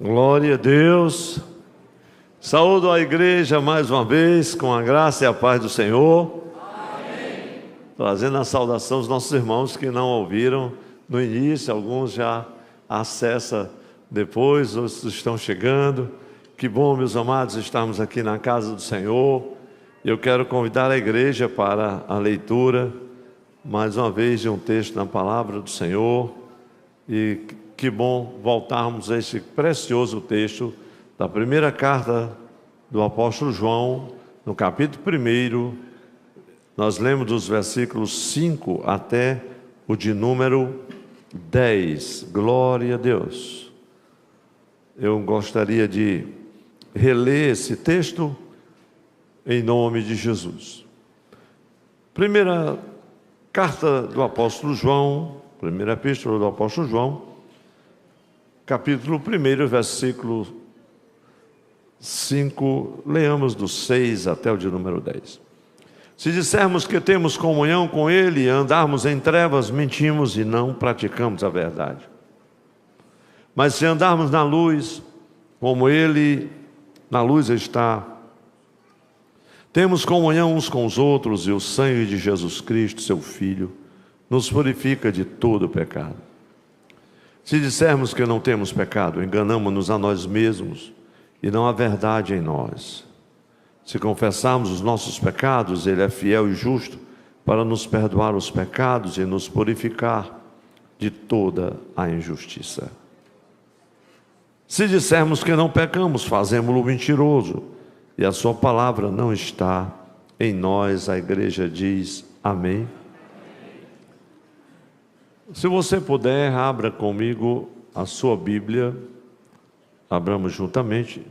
Glória a Deus. Saúdo a igreja mais uma vez com a graça e a paz do Senhor. Amém. Trazendo a saudação aos nossos irmãos que não ouviram no início, alguns já acessam depois, outros estão chegando. Que bom, meus amados, estarmos aqui na casa do Senhor. Eu quero convidar a igreja para a leitura, mais uma vez, de um texto na palavra do Senhor. E que bom voltarmos a esse precioso texto da primeira carta do apóstolo João, no capítulo 1. Nós lemos dos versículos 5 até o de número 10. Glória a Deus. Eu gostaria de reler esse texto em nome de Jesus. Primeira carta do apóstolo João, primeira epístola do apóstolo João, capítulo 1, versículo 5, leamos do 6 até o de número 10. Se dissermos que temos comunhão com Ele e andarmos em trevas, mentimos e não praticamos a verdade. Mas se andarmos na luz, como Ele na luz está, temos comunhão uns com os outros, e o sangue de Jesus Cristo, seu Filho, nos purifica de todo pecado. Se dissermos que não temos pecado, enganamo-nos a nós mesmos e não há verdade em nós. Se confessarmos os nossos pecados, Ele é fiel e justo para nos perdoar os pecados e nos purificar de toda a injustiça. Se dissermos que não pecamos, fazemo-lo mentiroso e a sua palavra não está em nós. A igreja diz amém. Se você puder, abra comigo a sua Bíblia, abramos juntamente,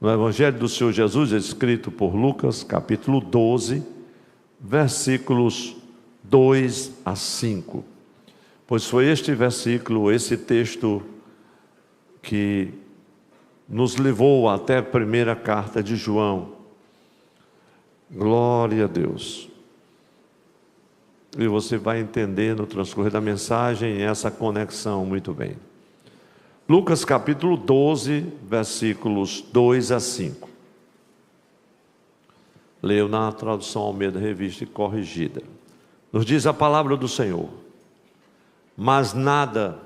no Evangelho do Senhor Jesus, escrito por Lucas, capítulo 12, versículos 2 a 5. Pois foi este versículo, esse texto, que nos levou até a primeira carta de João. Glória a Deus. E você vai entender no transcorrer da mensagem essa conexão muito bem. Lucas capítulo 12, versículos 2 a 5. Leio na tradução Almeida Revista e Corrigida. Nos diz a palavra do Senhor: mas nada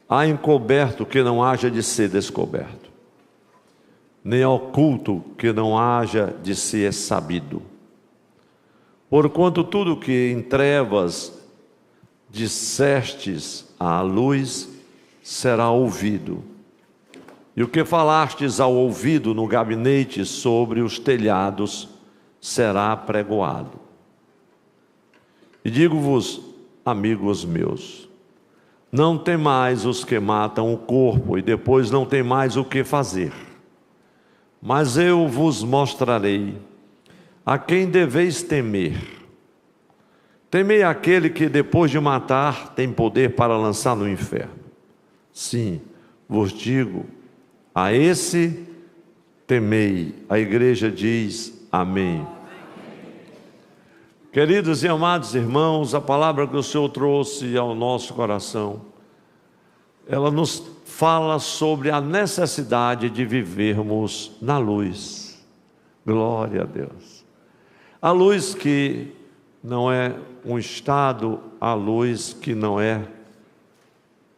há encoberto que não haja de ser descoberto, nem oculto que não haja de ser sabido. Porquanto tudo que em trevas dissestes à luz será ouvido, e o que falastes ao ouvido no gabinete sobre os telhados será pregoado. E digo-vos, amigos meus, não temais os que matam o corpo e depois não tem mais o que fazer, mas eu vos mostrarei a quem deveis temer. Temei aquele que depois de matar tem poder para lançar no inferno. Sim, vos digo, a esse temei. A igreja diz amém. Queridos e amados irmãos, a palavra que o Senhor trouxe ao nosso coração, ela nos fala sobre a necessidade de vivermos na luz. Glória a Deus. A luz que não é um estado, a luz que não é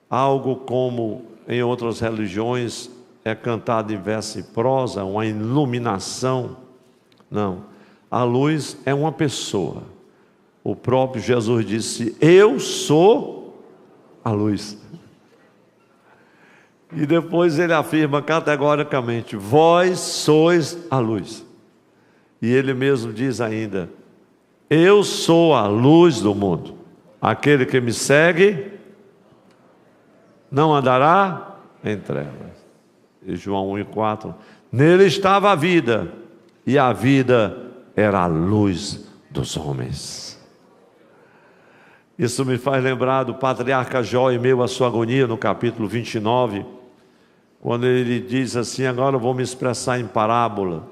algo como em outras religiões é cantado em verso e prosa, uma iluminação. Não, a luz é uma pessoa. O próprio Jesus disse: eu sou a luz. E depois ele afirma categoricamente: vós sois a luz. E ele mesmo diz ainda: eu sou a luz do mundo. Aquele que me segue não andará em trevas. E João 1,4: nele estava a vida, e a vida era a luz dos homens. Isso me faz lembrar do patriarca Jó, em meio à sua agonia, no capítulo 29, quando ele diz assim: agora eu vou me expressar em parábola,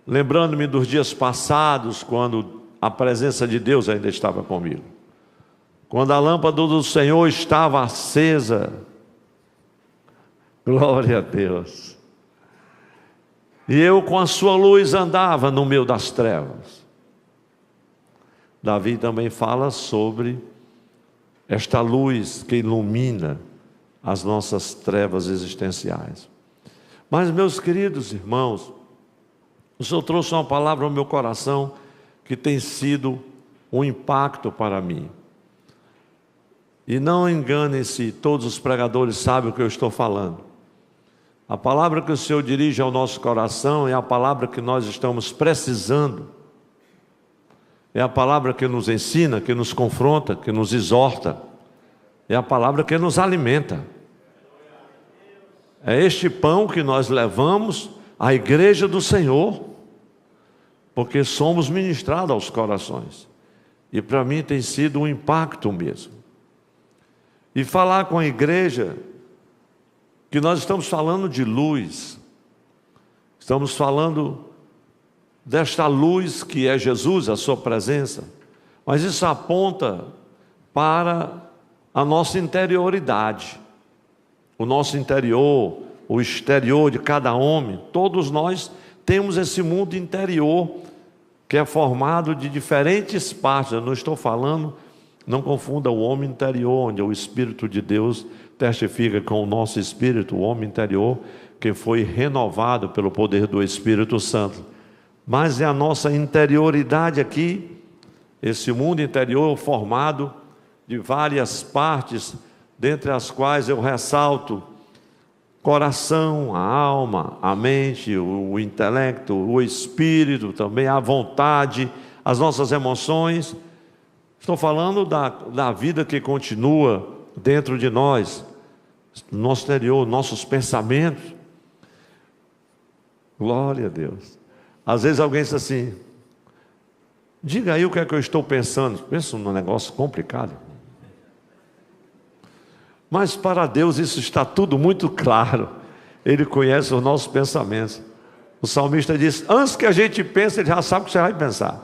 lembrando-me dos dias passados, quando a presença de Deus ainda estava comigo, quando a lâmpada do Senhor estava acesa, Glória a Deus. E eu com a sua luz andava no meio das trevas. Davi também fala sobre esta luz que ilumina as nossas trevas existenciais. Mas, meus queridos irmãos, o Senhor trouxe uma palavra ao meu coração que tem sido um impacto para mim. E não enganem-se, todos os pregadores sabem o que eu estou falando. A palavra que o Senhor dirige ao nosso coração é a palavra que nós estamos precisando. É a palavra que nos ensina, que nos confronta, que nos exorta. É a palavra que nos alimenta. É este pão que nós levamos à igreja do Senhor, porque somos ministrados aos corações. E para mim tem sido um impacto mesmo. E falar com a igreja, que nós estamos falando de luz, estamos falando desta luz que é Jesus, a sua presença, mas isso aponta para a nossa interioridade, o nosso interior, o exterior de cada homem. Todos nós temos esse mundo interior que é formado de diferentes partes. Eu não estou falando, não confunda o homem interior, onde o Espírito de Deus testifica com o nosso espírito, o homem interior que foi renovado pelo poder do Espírito Santo. Mas é a nossa interioridade aqui, esse mundo interior formado de várias partes, dentre as quais eu ressalto coração, a alma, a mente, o intelecto, o espírito, também a vontade, as nossas emoções. Estou falando da vida que continua dentro de nós, no nosso interior, nossos pensamentos. Glória a Deus. Às vezes alguém diz assim: diga aí o que é que eu estou pensando. Penso num negócio complicado. Mas para Deus isso está tudo muito claro. Ele conhece os nossos pensamentos. O salmista diz: antes que a gente pense, ele já sabe o que você vai pensar.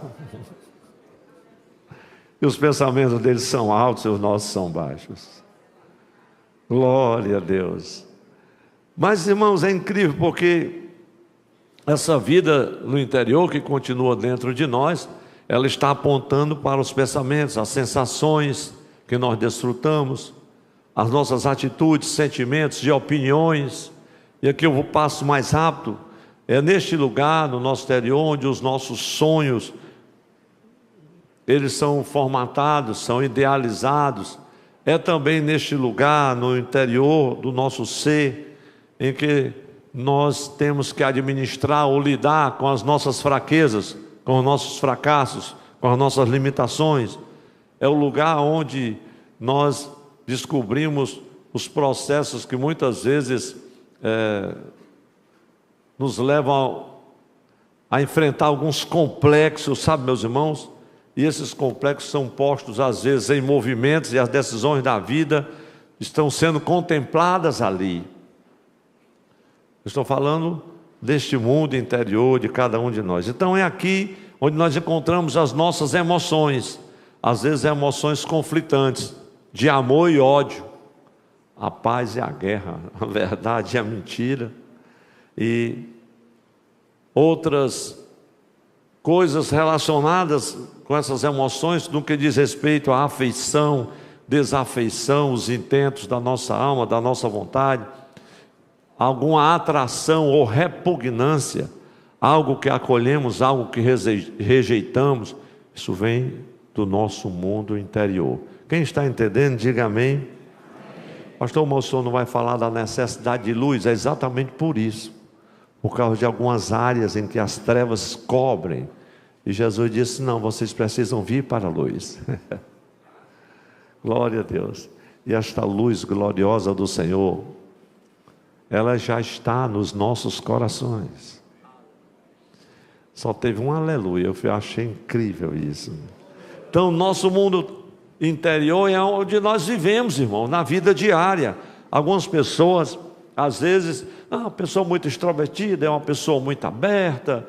E os pensamentos dele são altos e os nossos são baixos. Glória a Deus. Mas, irmãos, é incrível porque essa vida no interior que continua dentro de nós, ela está apontando para os pensamentos, as sensações que nós desfrutamos, as nossas atitudes, sentimentos e opiniões. E aqui eu passo mais rápido. É neste lugar, no nosso interior, onde os nossos sonhos, eles são formatados, são idealizados. É também neste lugar, no interior do nosso ser, em que nós temos que administrar ou lidar com as nossas fraquezas, com os nossos fracassos, com as nossas limitações. É o lugar onde nós descobrimos os processos que muitas vezes nos levam a enfrentar alguns complexos, sabe, meus irmãos? E esses complexos são postos às vezes em movimentos, e as decisões da vida estão sendo contempladas ali. Eu estou falando deste mundo interior de cada um de nós. Então é aqui onde nós encontramos as nossas emoções, às vezes emoções conflitantes, de amor e ódio, a paz e a guerra, a verdade e a mentira, e outras coisas relacionadas com essas emoções, no que diz respeito à afeição, desafeição, os intentos da nossa alma, da nossa vontade, alguma atração ou repugnância, algo que acolhemos, algo que rejeitamos. Isso vem do nosso mundo interior. Quem está entendendo, diga amém. Amém. Pastor, o senhor não vai falar da necessidade de luz? É exatamente por isso, por causa de algumas áreas em que as trevas cobrem. E Jesus disse: não, vocês precisam vir para a luz. Glória a Deus. E esta luz gloriosa do Senhor, ela já está nos nossos corações. Só teve um aleluia. Eu achei incrível isso. Então, nosso mundo interior é onde nós vivemos, irmão, na vida diária. Algumas pessoas, às vezes, uma pessoa muito extrovertida é uma pessoa muito aberta.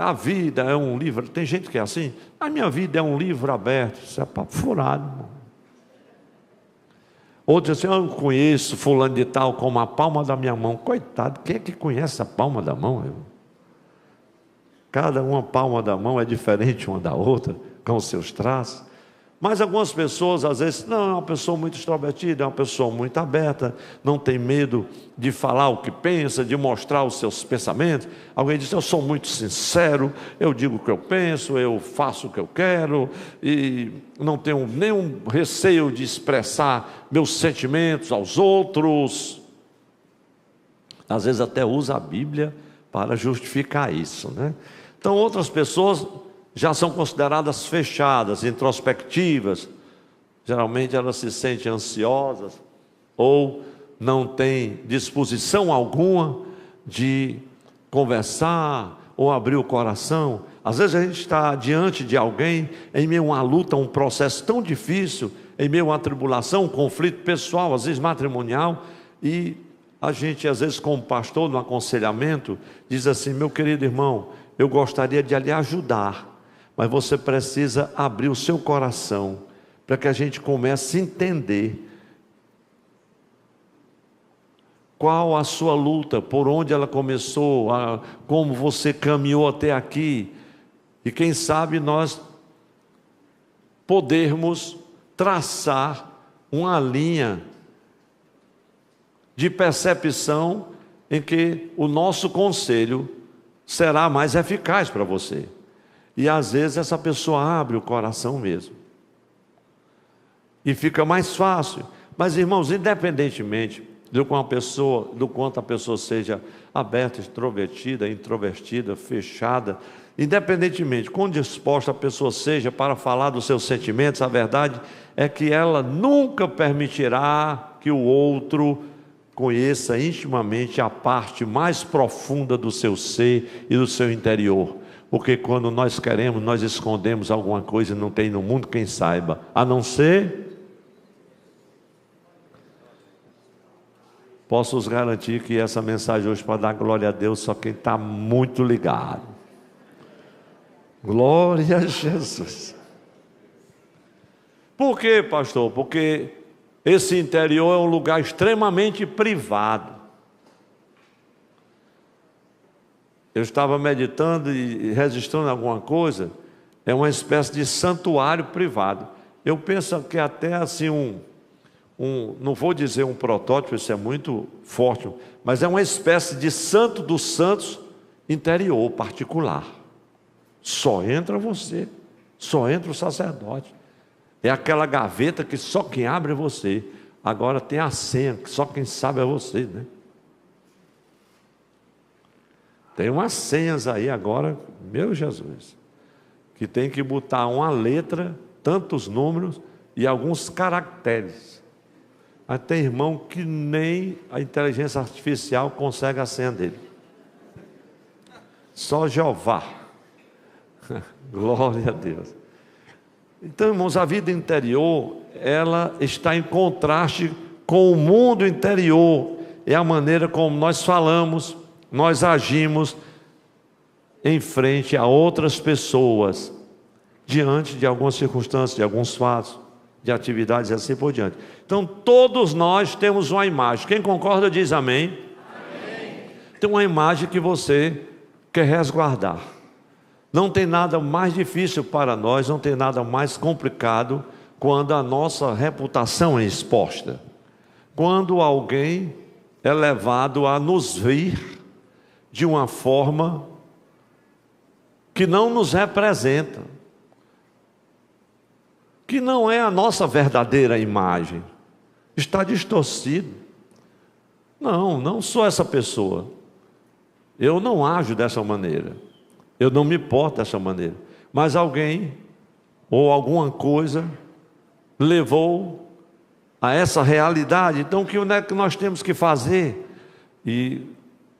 A vida é um livro. Tem gente que é assim: a minha vida é um livro aberto. Isso é papo furado, irmão. Outros dizem assim, eu conheço fulano de tal como a palma da minha mão. Coitado, quem é que conhece a palma da mão, irmão? Cada uma palma da mão é diferente uma da outra, com os seus traços. Mas algumas pessoas, às vezes, não, é uma pessoa muito extrovertida, é uma pessoa muito aberta, não tem medo de falar o que pensa, de mostrar os seus pensamentos. Alguém diz, eu sou muito sincero, eu digo o que eu penso, eu faço o que eu quero, e não tenho nenhum receio de expressar meus sentimentos aos outros. Às vezes até usa a Bíblia para justificar isso, né? Então outras pessoas já são consideradas fechadas, introspectivas. Geralmente elas se sentem ansiosas ou não têm disposição alguma de conversar ou abrir o coração. Às vezes a gente está diante de alguém em meio a uma luta, um processo tão difícil, em meio a uma tribulação, um conflito pessoal, às vezes matrimonial, e a gente às vezes como pastor no aconselhamento diz assim, meu querido irmão, eu gostaria de lhe ajudar, mas você precisa abrir o seu coração para que a gente comece a entender qual a sua luta, por onde ela começou, como você caminhou até aqui, e quem sabe nós podermos traçar uma linha de percepção em que o nosso conselho será mais eficaz para você. E às vezes essa pessoa abre o coração mesmo. E fica mais fácil. Mas irmãos, independentemente do quanto a pessoa seja aberta, extrovertida, introvertida, fechada, independentemente quão disposta a pessoa seja para falar dos seus sentimentos, a verdade é que ela nunca permitirá que o outro conheça intimamente a parte mais profunda do seu ser e do seu interior. Porque quando nós queremos, nós escondemos alguma coisa e não tem no mundo quem saiba, a não ser... Posso os garantir que essa mensagem hoje para dar glória a Deus só quem está muito ligado. Glória a Jesus. Por quê, pastor? Porque esse interior é um lugar extremamente privado. Eu estava meditando e registrando alguma coisa, é uma espécie de santuário privado. Eu penso que até assim não vou dizer um protótipo, isso é muito forte, mas é uma espécie de santo dos santos interior, particular. Só entra você, só entra o sacerdote. É aquela gaveta que só quem abre é você. Agora tem a senha, que só quem sabe é você, né? Tem umas senhas aí agora, meu Jesus, que tem que botar uma letra, tantos números e alguns caracteres. Mas tem irmão que nem a inteligência artificial consegue a senha dele. Só Jeová. Glória a Deus. Então, irmãos, a vida interior, ela está em contraste com o mundo interior. É a maneira como nós falamos, nós agimos em frente a outras pessoas, diante de algumas circunstâncias, de alguns fatos, de atividades e assim por diante. Então todos nós temos uma imagem. Quem concorda diz amém. Amém. Tem uma imagem que você quer resguardar. Não tem nada mais difícil para nós, não tem nada mais complicado quando a nossa reputação é exposta. Quando alguém é levado a nos ver de uma forma que não nos representa, que não é a nossa verdadeira imagem, está distorcido. Não sou essa pessoa, eu não ajo dessa maneira, eu não me porto dessa maneira, mas alguém ou alguma coisa levou a essa realidade. Então o que é que nós temos que fazer? E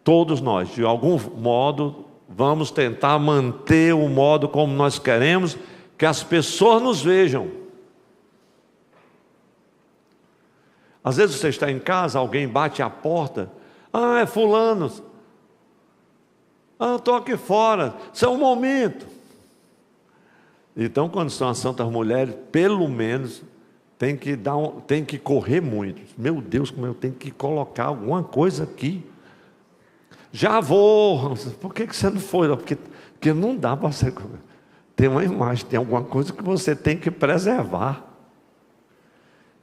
todos nós, de algum modo, vamos tentar manter o modo como nós queremos que as pessoas nos vejam. Às vezes você está em casa, alguém bate a porta, é fulano, estou aqui fora, isso é um momento. Então quando são as santas mulheres, pelo menos tem que correr muito. Meu Deus, como eu tenho que colocar alguma coisa aqui. Já vou. Por que você não foi? Porque não dá para você. Tem uma imagem, tem alguma coisa que você tem que preservar.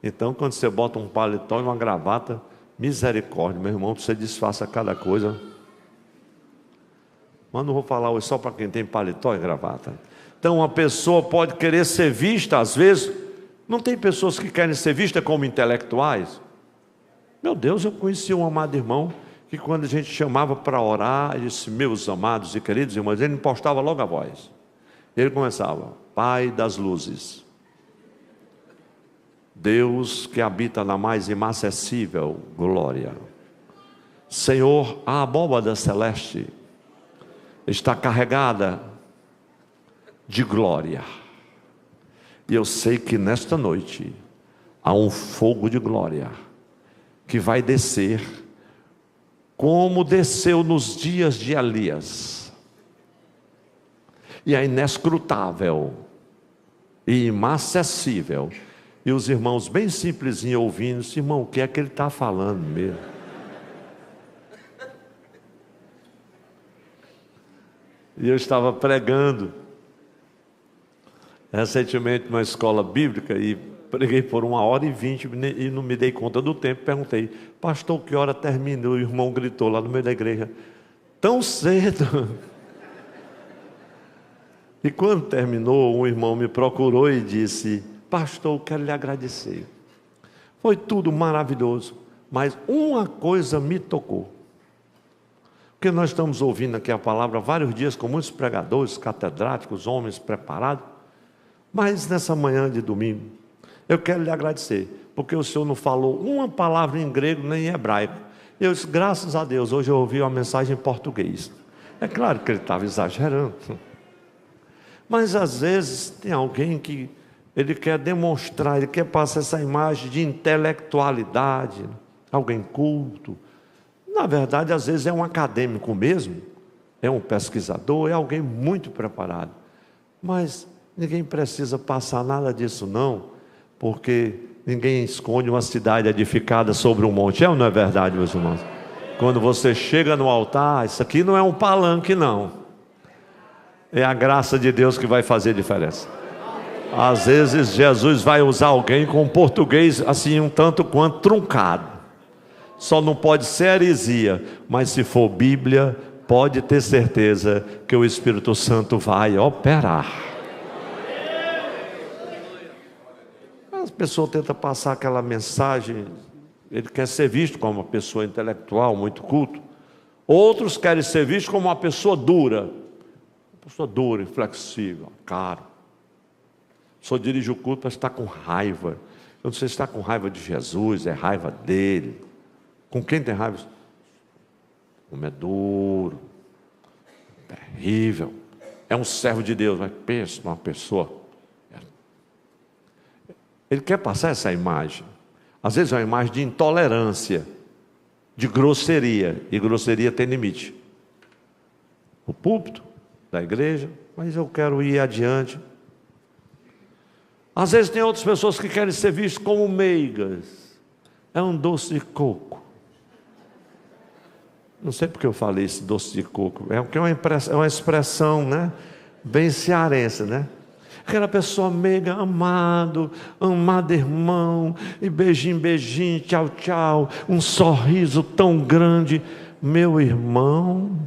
Então, quando você bota um paletó e uma gravata, misericórdia, meu irmão, você disfarça cada coisa. Mas não vou falar hoje só para quem tem paletó e gravata. Então, uma pessoa pode querer ser vista, às vezes. Não tem pessoas que querem ser vistas como intelectuais? Meu Deus, eu conheci um amado irmão que quando a gente chamava para orar, ele disse: meus amados e queridos irmãos, ele impostava logo a voz. Ele começava: Pai das luzes, Deus que habita na mais inacessível glória, Senhor, a abóbada celeste está carregada de glória. E eu sei que nesta noite há um fogo de glória que vai descer, como desceu nos dias de Elias, e é inescrutável e inacessível. E os irmãos bem simplesinhos ouvindo: irmão, o que é que ele está falando mesmo? E eu estava pregando recentemente numa escola bíblica, e preguei por 1h20 e não me dei conta do tempo. Perguntei: pastor, que hora termina? O irmão gritou lá no meio da igreja: tão cedo. E quando terminou, um irmão me procurou e disse: pastor, eu quero lhe agradecer, foi tudo maravilhoso, mas uma coisa me tocou. Porque nós estamos ouvindo aqui a palavra há vários dias com muitos pregadores, catedráticos, homens preparados. Mas nessa manhã de domingo, eu quero lhe agradecer, porque o senhor não falou uma palavra em grego nem em hebraico. Eu disse: graças a Deus, hoje eu ouvi uma mensagem em português. É claro que ele estava exagerando. Mas às vezes tem alguém que ele quer demonstrar, ele quer passar essa imagem de intelectualidade, alguém culto. Na verdade, às vezes é um acadêmico mesmo, é um pesquisador, é alguém muito preparado. Mas ninguém precisa passar nada disso não, porque ninguém esconde uma cidade edificada sobre um monte. É ou não é verdade, meus irmãos? Quando você chega no altar, isso aqui não é um palanque não, é a graça de Deus que vai fazer diferença. Às vezes Jesus vai usar alguém com português assim um tanto quanto truncado. Só não pode ser heresia, mas se for Bíblia, pode ter certeza que o Espírito Santo vai operar. As pessoas tentam passar aquela mensagem, ele quer ser visto como uma pessoa intelectual, muito culto. Outros querem ser vistos como uma pessoa dura, inflexível, caro. Só dirige o culto para estar com raiva. Eu não sei se está com raiva de Jesus, é raiva dele. Com quem tem raiva? Como é duro, terrível. É um servo de Deus, mas pensa numa pessoa. Ele quer passar essa imagem. Às vezes é uma imagem de intolerância, de grosseria. E grosseria tem limite. O púlpito da igreja, mas eu quero ir adiante. Às vezes tem outras pessoas que querem ser vistas como meigas. É um doce de coco. Não sei porque eu falei esse doce de coco. É uma expressão, né? Bem cearense, né? Aquela pessoa meiga, amado irmão, e beijinho, beijinho, tchau, tchau, um sorriso tão grande. Meu irmão,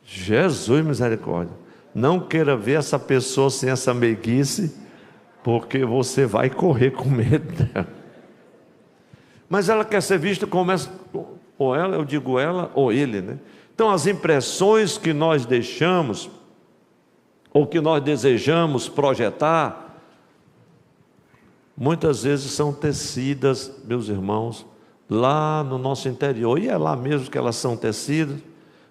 Jesus misericórdia, não queira ver essa pessoa sem essa meiguice, porque você vai correr com medo dela. Mas ela quer ser vista como essa, ou ela, eu digo ela, ou ele, né? Então as impressões que nós deixamos, ou que nós desejamos projetar, muitas vezes são tecidas, meus irmãos, lá no nosso interior, e é lá mesmo que elas são tecidas,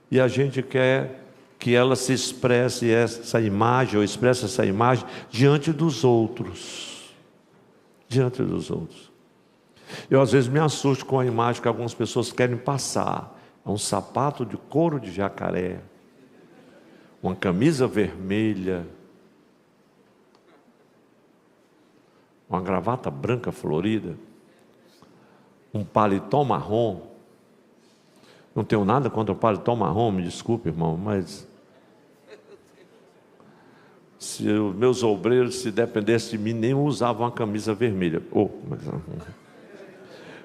e a gente quer que ela se expresse essa imagem, ou expresse essa imagem diante dos outros. Diante dos outros. Eu às vezes me assusto com a imagem que algumas pessoas querem passar. É um sapato de couro de jacaré, uma camisa vermelha, uma gravata branca florida, um paletó marrom. Não tenho nada contra o paletó marrom, me desculpe, irmão, mas se os meus obreiros, se dependesse de mim, nem usavam uma camisa vermelha.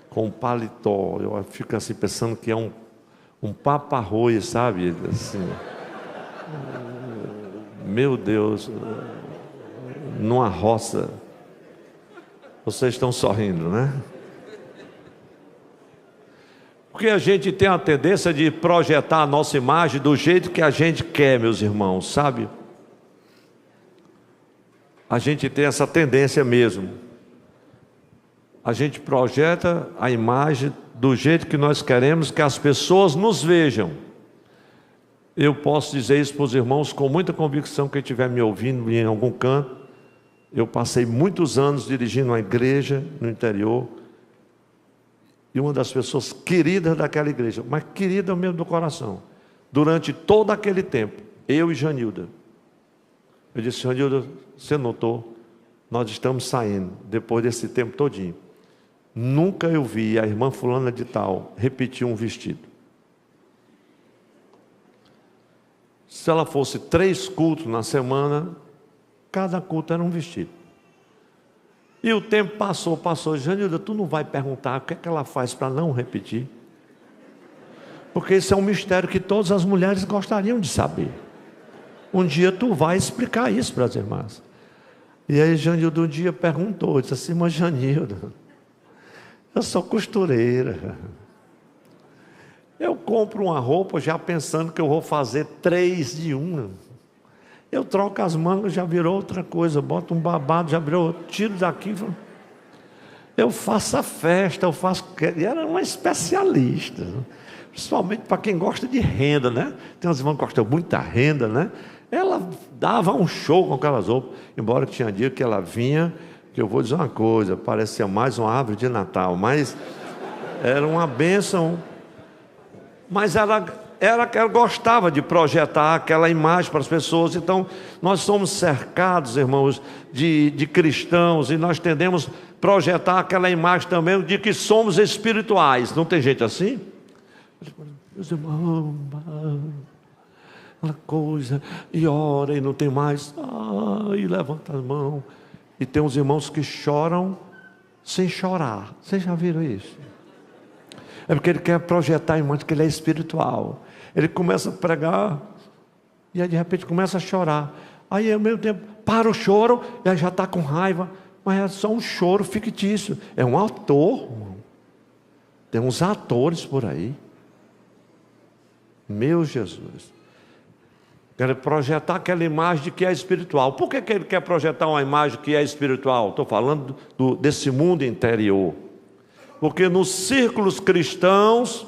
Com paletó, eu fico assim pensando que é um paparroia, sabe? Assim, meu Deus, numa roça. Vocês estão sorrindo, né? Porque a gente tem a tendência de projetar a nossa imagem do jeito que a gente quer, meus irmãos, sabe? A gente tem essa tendência mesmo. A gente projeta a imagem do jeito que nós queremos que as pessoas nos vejam. Eu posso dizer isso para os irmãos com muita convicção, quem estiver me ouvindo em algum canto. Eu passei muitos anos dirigindo uma igreja no interior, e uma das pessoas queridas daquela igreja, mas querida mesmo do coração, durante todo aquele tempo, eu e Janilda. Eu disse: Janilda, você notou? Nós estamos saindo, depois desse tempo todinho. Nunca eu vi a irmã fulana de tal repetir um vestido. Se ela fosse 3 cultos na semana, cada culto era um vestido. E o tempo passou. Janilda, tu não vai perguntar o que é que ela faz para não repetir? Porque esse é um mistério que todas as mulheres gostariam de saber. Um dia tu vai explicar isso para as irmãs. E aí Janilda um dia perguntou, disse assim: mas Janilda, eu sou costureira. Eu compro uma roupa já pensando que eu vou fazer 3 de uma. Eu troco as mangas, já virou outra coisa. Boto um babado, já virou, tiro daqui. Eu faço a festa, eu faço... E era uma especialista, principalmente para quem gosta de renda, né? Tem umas irmãs que gostam muito da renda, né? Ela dava um show com aquelas roupas. Embora tinha dia que ela vinha, que eu vou dizer uma coisa, parecia mais uma árvore de Natal, mas era uma bênção. Mas ela gostava de projetar aquela imagem para as pessoas. Então nós somos cercados, irmãos, de cristãos, e nós tendemos a projetar aquela imagem também de que somos espirituais. Não tem gente assim? Meus irmãos, aquela coisa, e ora e não tem mais, e levanta as mãos. E tem uns irmãos que choram sem chorar. Vocês já viram isso? É porque ele quer projetar a imagem que ele é espiritual. Ele começa a pregar, e aí de repente começa a chorar. Aí ao mesmo tempo para o choro, e aí já está com raiva. Mas é só um choro fictício. É um ator. Tem uns atores por aí. Meu Jesus. Quer projetar aquela imagem de que é espiritual. Por que ele quer projetar uma imagem que é espiritual? Estou falando desse mundo interior. Porque nos círculos cristãos,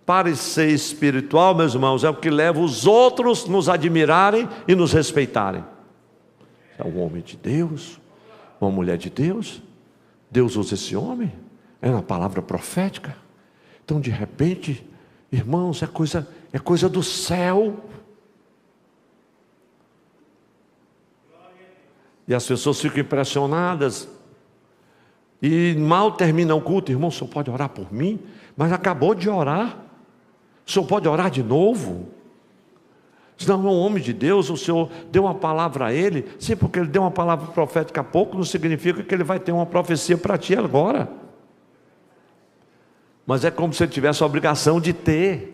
parecer espiritual, meus irmãos, é o que leva os outros a nos admirarem e nos respeitarem. É um homem de Deus, uma mulher de Deus. Deus usa esse homem. É uma palavra profética. Então, de repente, irmãos, é coisa do céu. E as pessoas ficam impressionadas. E mal termina o culto: irmão, o senhor pode orar por mim? Mas acabou de orar. O senhor pode orar de novo? Se não é um homem de Deus, o senhor deu uma palavra a ele. Sim, porque ele deu uma palavra profética há pouco, não significa que ele vai ter uma profecia para ti agora. Mas é como se ele tivesse a obrigação de ter.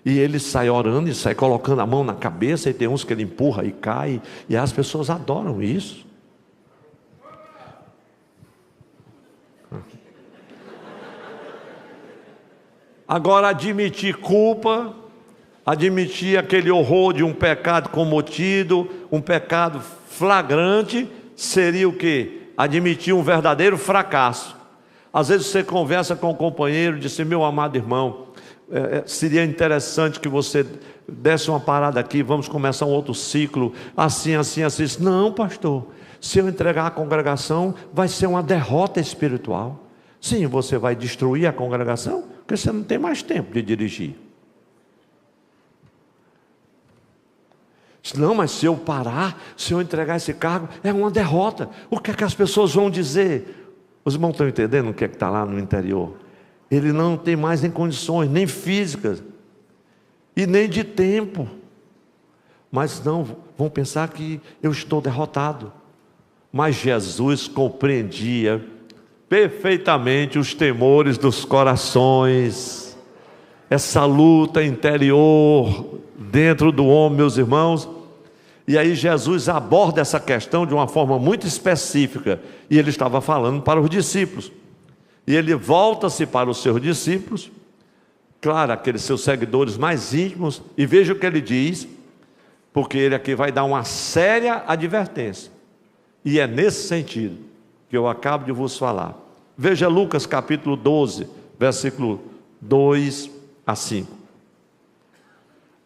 E ele sai orando e sai colocando a mão na cabeça, e tem uns que ele empurra e cai, e as pessoas adoram isso. Agora, admitir culpa, admitir aquele horror de um pecado cometido, um pecado flagrante, seria o quê? Admitir um verdadeiro fracasso. Às vezes você conversa com um companheiro e diz: meu amado irmão, seria interessante que você desse uma parada aqui, vamos começar um outro ciclo, assim. Não, pastor, se eu entregar a congregação, vai ser uma derrota espiritual. Sim, você vai destruir a congregação, porque você não tem mais tempo de dirigir. Não, mas se eu parar, se eu entregar esse cargo, é uma derrota. O que é que as pessoas vão dizer? Os irmãos estão entendendo o que é que está lá no interior? Ele não tem mais nem condições, nem físicas, e nem de tempo. Mas não, vão pensar que eu estou derrotado. Mas Jesus compreendia perfeitamente os temores dos corações, essa luta interior dentro do homem, meus irmãos. E aí Jesus aborda essa questão de uma forma muito específica, e ele estava falando para os discípulos, e ele volta-se para os seus discípulos, claro, aqueles seus seguidores mais íntimos, e veja o que ele diz, porque ele aqui vai dar uma séria advertência, e é nesse sentido que eu acabo de vos falar. Veja Lucas capítulo 12, versículo 2 a 5.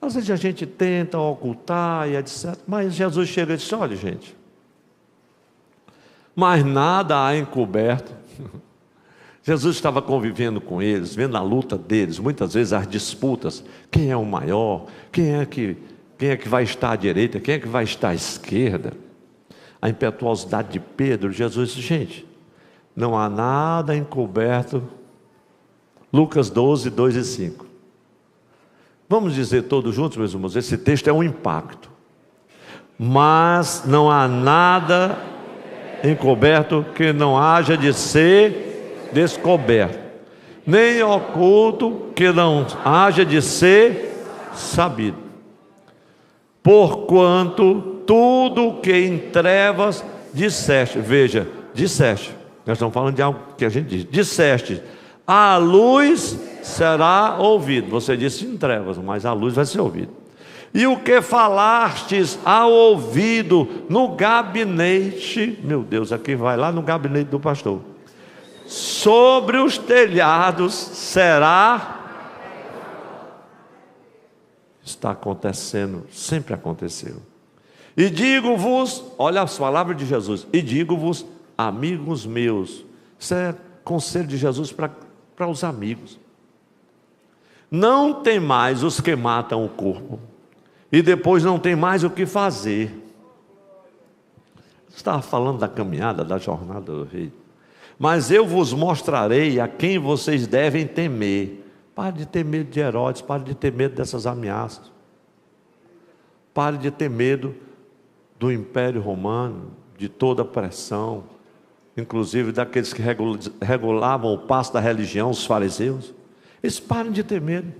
Às vezes a gente tenta ocultar e etc. Mas Jesus chega e diz: olha, gente, mas nada há encoberto. Jesus estava convivendo com eles, vendo a luta deles, muitas vezes as disputas. Quem é o maior? Quem é que vai estar à direita? Quem é que vai estar à esquerda? A impetuosidade de Pedro. Jesus disse: gente, não há nada encoberto. Lucas 12, 2 e 5. Vamos dizer todos juntos, meus irmãos, esse texto é um impacto. Mas não há nada encoberto que não haja de ser descoberto, nem oculto que não haja de ser sabido. Porquanto tudo que em trevas disseste, veja, disseste, nós estamos falando de algo que a gente diz, disseste, a luz será ouvido. Você disse em trevas, mas a luz vai ser ouvida. E o que falastes ao ouvido no gabinete, meu Deus, aqui vai lá no gabinete do pastor, sobre os telhados será. Está acontecendo, sempre aconteceu. E digo-vos, olha as palavras de Jesus, e digo-vos, amigos meus, isso é conselho de Jesus para os amigos. Não tem mais os que matam o corpo, e depois não tem mais o que fazer. Estava falando da caminhada, da jornada do rei. Mas eu vos mostrarei a quem vocês devem temer. Pare de ter medo de Herodes, pare de ter medo dessas ameaças. Pare de ter medo do Império Romano, de toda a pressão, inclusive daqueles que regulavam o passo da religião, os fariseus. Eles parem de ter medo.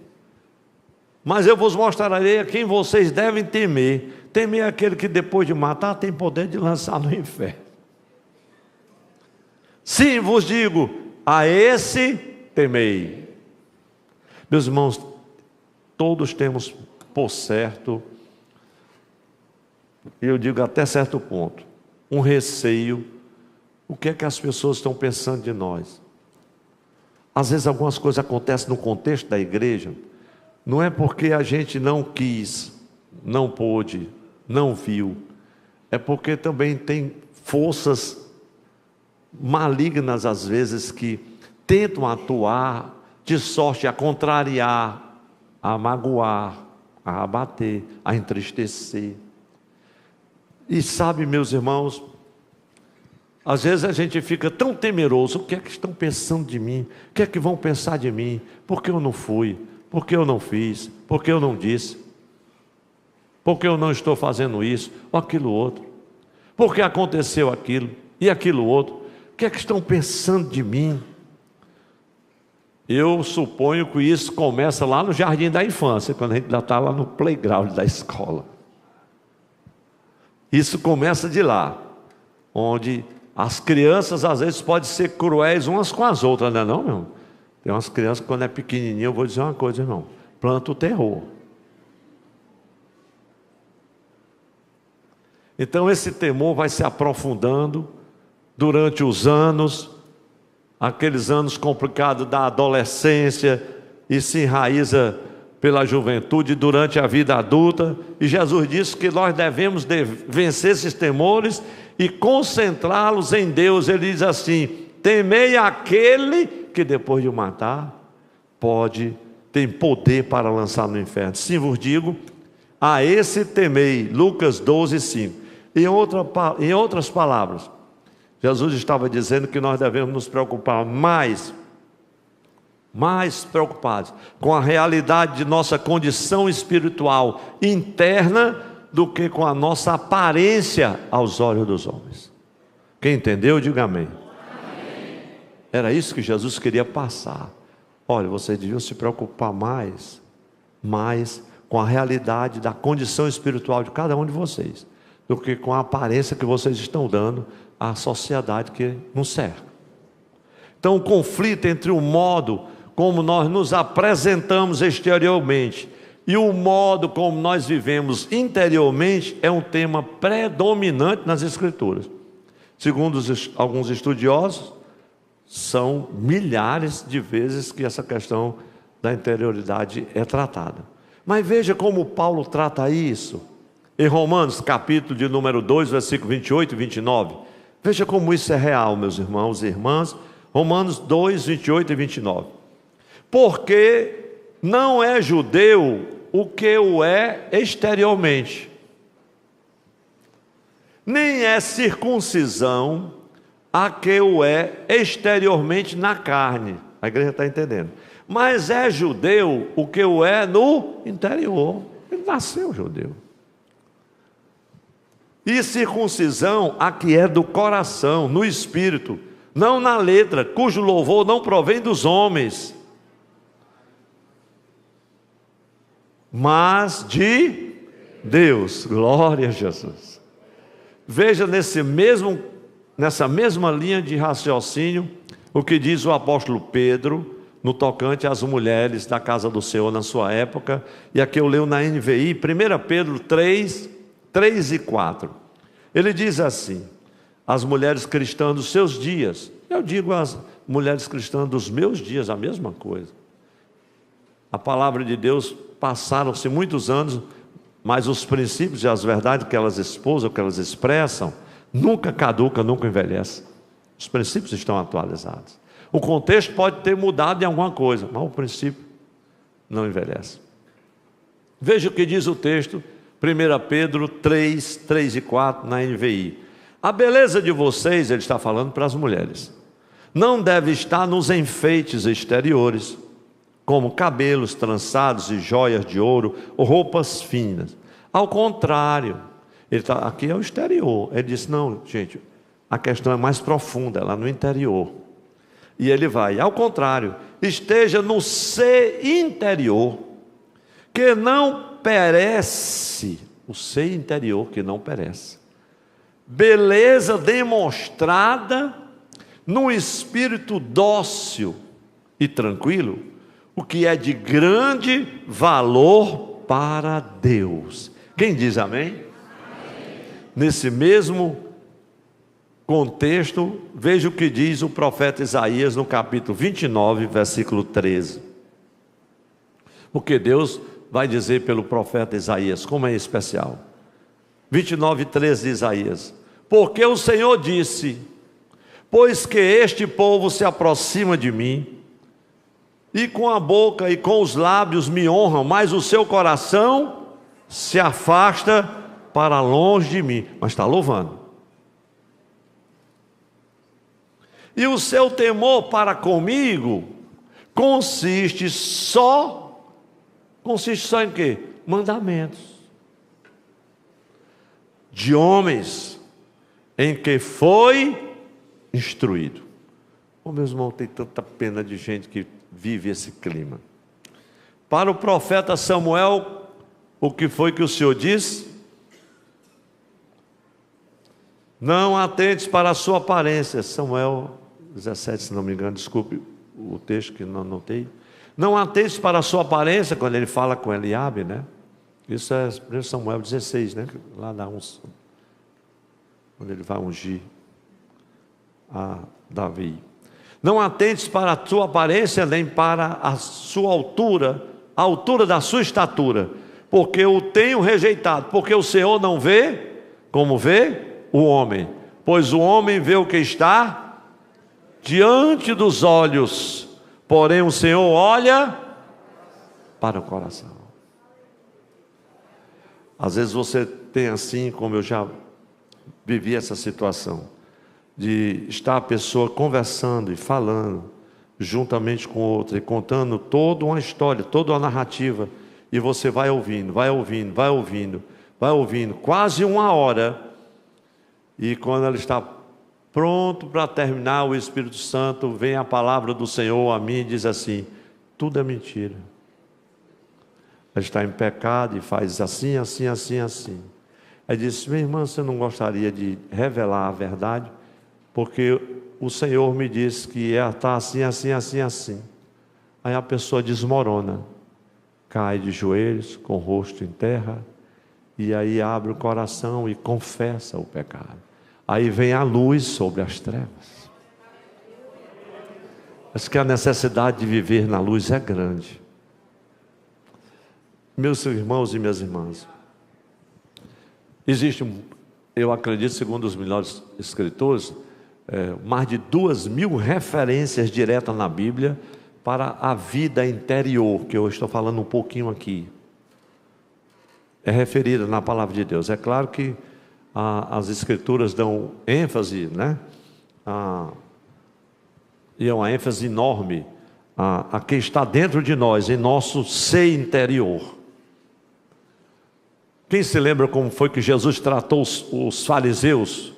Mas eu vos mostrarei a quem vocês devem temer. Temer aquele que depois de matar tem poder de lançar no inferno. Sim, vos digo, a esse temei. Meus irmãos, todos temos por certo, eu digo até certo ponto, um receio. O que é que as pessoas estão pensando de nós? Às vezes algumas coisas acontecem no contexto da igreja, não é porque a gente não quis, não pôde, não viu, é porque também tem forças malignas às vezes que tentam atuar de sorte a contrariar, a magoar, a abater, a entristecer. E sabe, meus irmãos, às vezes a gente fica tão temeroso. O que é que estão pensando de mim? O que é que vão pensar de mim? Por que eu não fui? Por que eu não fiz? Por que eu não disse? Por que eu não estou fazendo isso ou aquilo outro? Por que aconteceu aquilo e aquilo outro? O que é que estão pensando de mim? Eu suponho que isso começa lá no jardim da infância, quando a gente ainda está lá no playground da escola. Isso começa de lá, onde as crianças às vezes podem ser cruéis umas com as outras, não é não, meu irmão? Tem umas crianças que quando é pequenininho, eu vou dizer uma coisa, irmão, planta o terror. Então esse temor vai se aprofundando durante os anos, aqueles anos complicados da adolescência, e se enraiza pela juventude durante a vida adulta. E Jesus disse que nós devemos vencer esses temores e concentrá-los em Deus. Ele diz assim: temei aquele que depois de matar tem poder para lançar no inferno. Sim, vos digo, A esse temei. Lucas 12, 5. Em outras palavras, Jesus estava dizendo que nós devemos nos preocupar mais preocupados com a realidade de nossa condição espiritual interna do que com a nossa aparência aos olhos dos homens. Quem entendeu, diga amém. Era isso que Jesus queria passar. Olha, vocês deviam se preocupar mais com a realidade da condição espiritual de cada um de vocês, do que com a aparência que vocês estão dando à sociedade que nos cerca. Então, o conflito entre o modo como nós nos apresentamos exteriormente e o modo como nós vivemos interiormente é um tema predominante nas Escrituras. Segundo alguns estudiosos, são milhares de vezes que essa questão da interioridade é tratada. Mas veja como Paulo trata isso em Romanos, capítulo de número 2, versículo 28 e 29. Veja como isso é real, meus irmãos e irmãs. Romanos 2, 28 e 29. Porque não é judeu o que o é exteriormente, nem é circuncisão a que o é exteriormente na carne. A igreja está entendendo. Mas é judeu o que o é no interior. Ele nasceu judeu. E circuncisão a que é do coração, no espírito, não na letra, cujo louvor não provém dos homens, mas de Deus. Glória a Jesus. Veja nessa mesma linha de raciocínio o que diz o apóstolo Pedro no tocante às mulheres da casa do Senhor na sua época. E aqui eu leio na NVI, 1 Pedro 3, 3 e 4. Ele diz assim: as mulheres cristãs dos seus dias. Eu digo as mulheres cristãs dos meus dias, a mesma coisa. A palavra de Deus, passaram-se muitos anos, mas os princípios e as verdades que elas esposam, que elas expressam, nunca caduca, nunca envelhece. Os princípios estão atualizados. O contexto pode ter mudado em alguma coisa, mas o princípio não envelhece. Veja o que diz o texto, 1 Pedro 3, 3 e 4 na NVI. A beleza de vocês, ele está falando para as mulheres, não deve estar nos enfeites exteriores, como cabelos trançados e joias de ouro ou roupas finas. Ao contrário, aqui é o exterior. Ele disse, não, gente, a questão é mais profunda, é lá no interior. E ele vai, ao contrário, esteja no ser interior, que não perece, o ser interior que não perece. Beleza demonstrada num espírito dócil e tranquilo, o que é de grande valor para Deus. Quem diz amém? Amém. Nesse mesmo contexto, veja o que diz o profeta Isaías no capítulo 29, versículo 13. Porque Deus vai dizer pelo profeta Isaías, como é especial. 29, 13 de Isaías. Porque o Senhor disse, pois que este povo se aproxima de mim, e com a boca e com os lábios me honram, mas o seu coração se afasta para longe de mim. Mas está louvando. E o seu temor para comigo consiste só em quê? Mandamentos de homens em que foi instruído. Meu irmão, tem tanta pena de gente que vive esse clima. Para o profeta Samuel, o que foi que o Senhor disse? Não atentes para a sua aparência. Samuel 17, se não me engano, desculpe o texto que não anotei. Não atentes para a sua aparência, quando ele fala com Eliabe, né? Isso é 1 Samuel 16, né? Lá na unção, quando ele vai ungir a Davi. Não atentes para a sua aparência, nem para a sua altura, a altura da sua estatura, porque o tenho rejeitado, porque o Senhor não vê como vê o homem, pois o homem vê o que está diante dos olhos, porém o Senhor olha para o coração. Às vezes você tem assim, como eu já vivi essa situação, de estar a pessoa conversando e falando, juntamente com outra, e contando toda uma história, toda uma narrativa, e você vai ouvindo, vai ouvindo, vai ouvindo, vai ouvindo, quase uma hora, e quando ela está pronto para terminar, o Espírito Santo vem a palavra do Senhor a mim e diz assim: tudo é mentira. Ela está em pecado e faz assim, assim, assim, assim. Aí disse: minha irmã, você não gostaria de revelar a verdade? Porque o Senhor me disse que ela está assim, assim, assim, assim. Aí a pessoa desmorona, cai de joelhos, com o rosto em terra, e aí abre o coração e confessa o pecado. Aí vem a luz sobre as trevas. Acho que a necessidade de viver na luz é grande. Meus irmãos e minhas irmãs, existe, eu acredito, segundo os melhores escritores, mais de 2.000 referências diretas na Bíblia para a vida interior, que eu estou falando um pouquinho aqui. É referida na palavra de Deus. É claro que as escrituras dão ênfase, né? E é uma ênfase enorme a quem está dentro de nós, em nosso ser interior. Quem se lembra como foi que Jesus tratou os fariseus,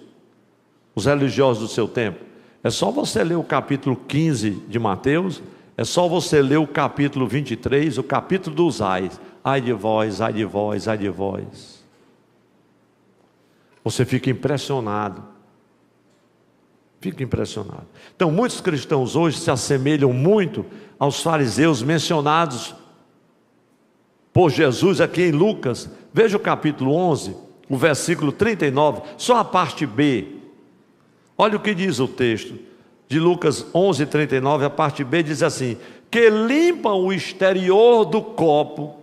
os religiosos do seu tempo? É só você ler o capítulo 15 de Mateus, é só você ler o capítulo 23, o capítulo dos ais. Ai de vós, ai de vós, ai de vós. Você fica impressionado. Fica impressionado. Então, muitos cristãos hoje se assemelham muito aos fariseus mencionados por Jesus aqui em Lucas. Veja o capítulo 11, o versículo 39, só a parte B. Olha o que diz o texto de Lucas 11, 39, a parte B diz assim: que limpam o exterior do copo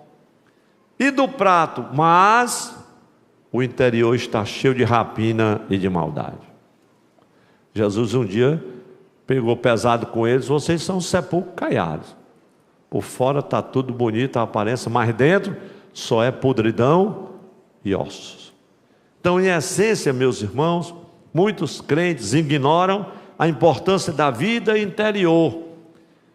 e do prato, mas o interior está cheio de rapina e de maldade. Jesus um dia pegou pesado com eles: vocês são sepulcros caiados. Por fora está tudo bonito, a aparência, mas dentro só é podridão e ossos. Então, em essência, meus irmãos, muitos crentes ignoram a importância da vida interior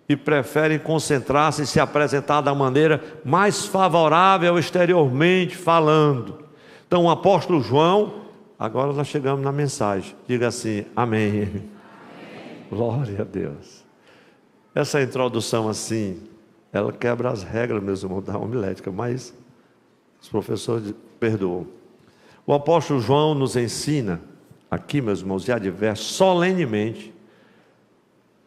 e preferem concentrar-se e se apresentar da maneira mais favorável exteriormente falando. Então, o apóstolo João, agora nós chegamos na mensagem, diga assim: amém. Amém. Glória a Deus. Essa introdução assim, ela quebra as regras, meus irmãos, da homilética, mas os professores perdoam. O apóstolo João nos ensina, aqui, meus irmãos, e adverte solenemente,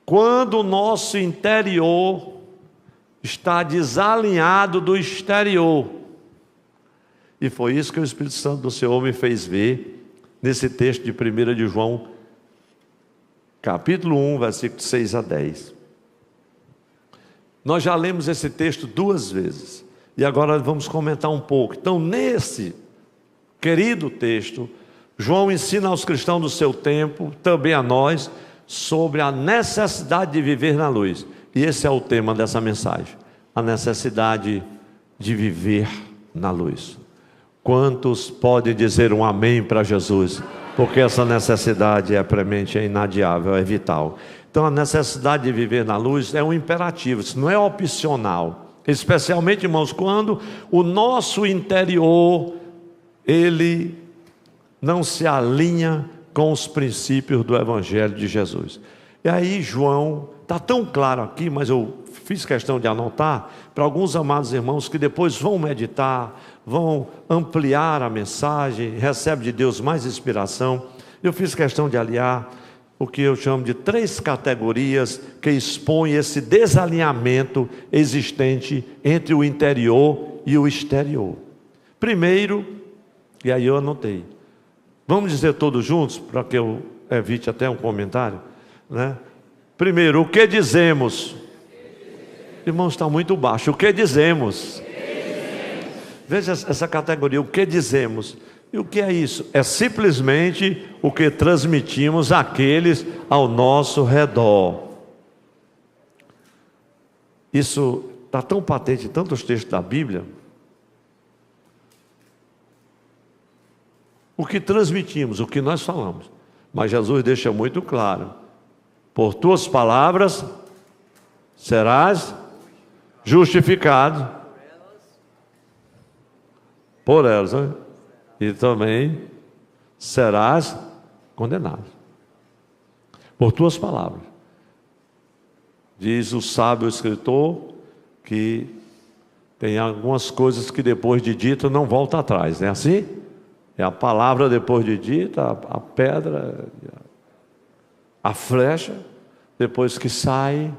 quando o nosso interior está desalinhado do exterior. E foi isso que o Espírito Santo do Senhor me fez ver nesse texto de 1 de João, capítulo 1, versículos 6 a 10. Nós já lemos esse texto 2 vezes, e agora vamos comentar um pouco. Então, nesse querido texto, João ensina aos cristãos do seu tempo, também a nós, sobre a necessidade de viver na luz. E esse é o tema dessa mensagem: a necessidade de viver na luz. Quantos podem dizer um amém para Jesus? Porque essa necessidade é premente, é inadiável, é vital. Então, a necessidade de viver na luz é um imperativo, isso não é opcional. Especialmente, irmãos, quando o nosso interior, ele não se alinha com os princípios do Evangelho de Jesus. E aí João, está tão claro aqui, mas eu fiz questão de anotar, para alguns amados irmãos que depois vão meditar, vão ampliar a mensagem, recebe de Deus mais inspiração. Eu fiz questão de aliar o que eu chamo de 3 categorias que expõem esse desalinhamento existente entre o interior e o exterior. Primeiro, e aí eu anotei, vamos dizer todos juntos, para que eu evite até um comentário, né? Primeiro, o que dizemos? Irmãos, está muito baixo. O que dizemos? Veja essa categoria, o que dizemos? E o que é isso? É simplesmente o que transmitimos àqueles ao nosso redor. Isso está tão patente em tantos textos da Bíblia. o que transmitimos, o que nós falamos. Mas Jesus deixa muito claro: por tuas palavras serás justificado, por elas, né? E também serás condenado. Por tuas palavras. Diz o sábio escritor que tem algumas coisas que depois de dito não volta atrás, não é assim? É a palavra depois de dita, a pedra, a flecha, depois que sai,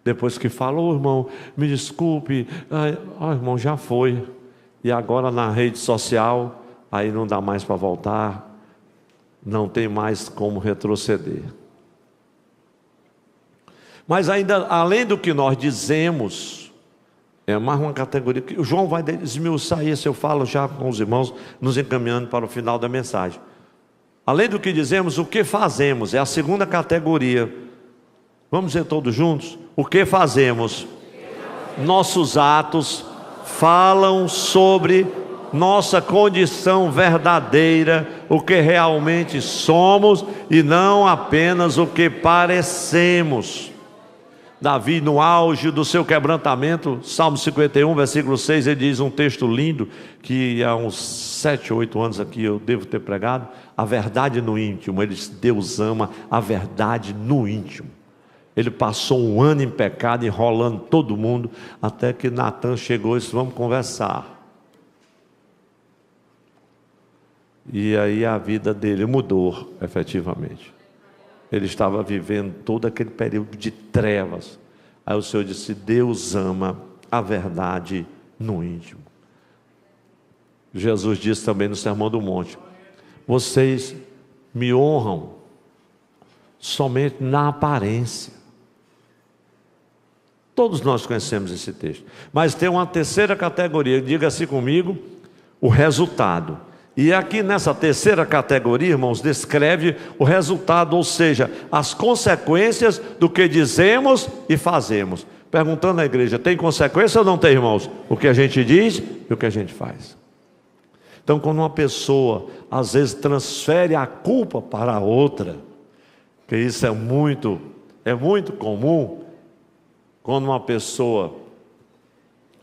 depois que fala: ô irmão, me desculpe, irmão, já foi. E agora na rede social, aí não dá mais para voltar, não tem mais como retroceder. Mas ainda, além do que nós dizemos, é mais uma categoria que o João vai esmiuçar isso, eu falo já com os irmãos, nos encaminhando para o final da mensagem. Além do que dizemos, o que fazemos, é a segunda categoria. Vamos dizer todos juntos? O que fazemos? Nossos atos falam sobre nossa condição verdadeira, o que realmente somos e não apenas o que parecemos. Davi, no auge do seu quebrantamento, Salmo 51, versículo 6, ele diz um texto lindo, que há uns 7 ou 8 anos aqui eu devo ter pregado: a verdade no íntimo. Ele diz: Deus ama a verdade no íntimo. Ele passou um ano em pecado, enrolando todo mundo, até que Natan chegou e disse: vamos conversar. E aí a vida dele mudou, efetivamente. Ele estava vivendo todo aquele período de trevas. Aí o Senhor disse: Deus ama a verdade no íntimo. Jesus disse também no Sermão do Monte: vocês me honram somente na aparência. Todos nós conhecemos esse texto. Mas tem uma terceira categoria, diga-se comigo: o resultado. E aqui nessa terceira categoria, irmãos, descreve o resultado, ou seja, as consequências do que dizemos e fazemos. Perguntando à igreja: tem consequência ou não tem, irmãos? O que a gente diz e o que a gente faz. Então, quando uma pessoa às vezes transfere a culpa para a outra, que isso é muito comum, quando uma pessoa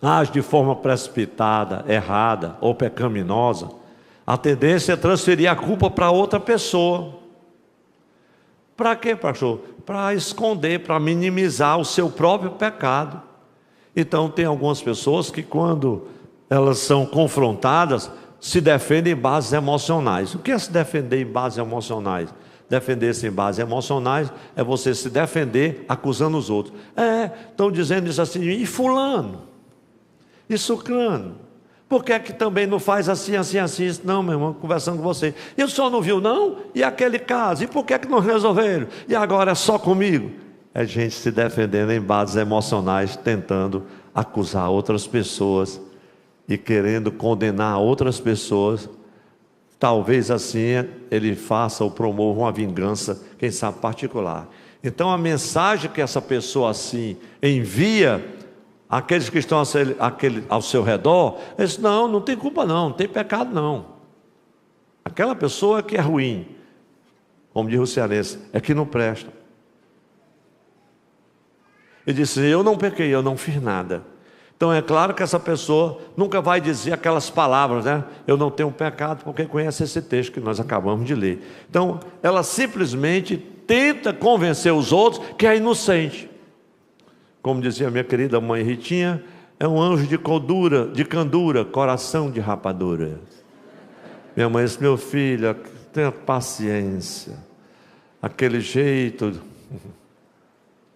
age de forma precipitada, errada ou pecaminosa, a tendência é transferir a culpa para outra pessoa. Para quê, pastor? Para esconder, para minimizar o seu próprio pecado. Então tem algumas pessoas que, quando elas são confrontadas, se defendem em bases emocionais. O que é se defender em bases emocionais? Defender-se em bases emocionais é você se defender acusando os outros. Estão dizendo isso assim: e fulano? E sucrano? Por que é que também não faz assim, assim, assim? Não, meu irmão, conversando com você. E o senhor não viu, não? E aquele caso? E por que é que não resolveram? E agora é só comigo? É gente se defendendo em bases emocionais, tentando acusar outras pessoas e querendo condenar outras pessoas. Talvez assim ele faça ou promova uma vingança, quem sabe particular. Então a mensagem que essa pessoa assim envia aqueles que estão ao seu redor, eles dizem: não tem culpa não tem pecado não. Aquela pessoa que é ruim, como diz o cearense, é que não presta. Ele disse: eu não pequei, eu não fiz nada. Então é claro que essa pessoa nunca vai dizer aquelas palavras, né? Eu não tenho pecado, porque conhece esse texto que nós acabamos de ler. Então ela simplesmente tenta convencer os outros que é inocente. Como dizia minha querida mãe Ritinha, é um anjo de candura, coração de rapadura. Minha mãe disse: meu filho, tenha paciência. Aquele jeito.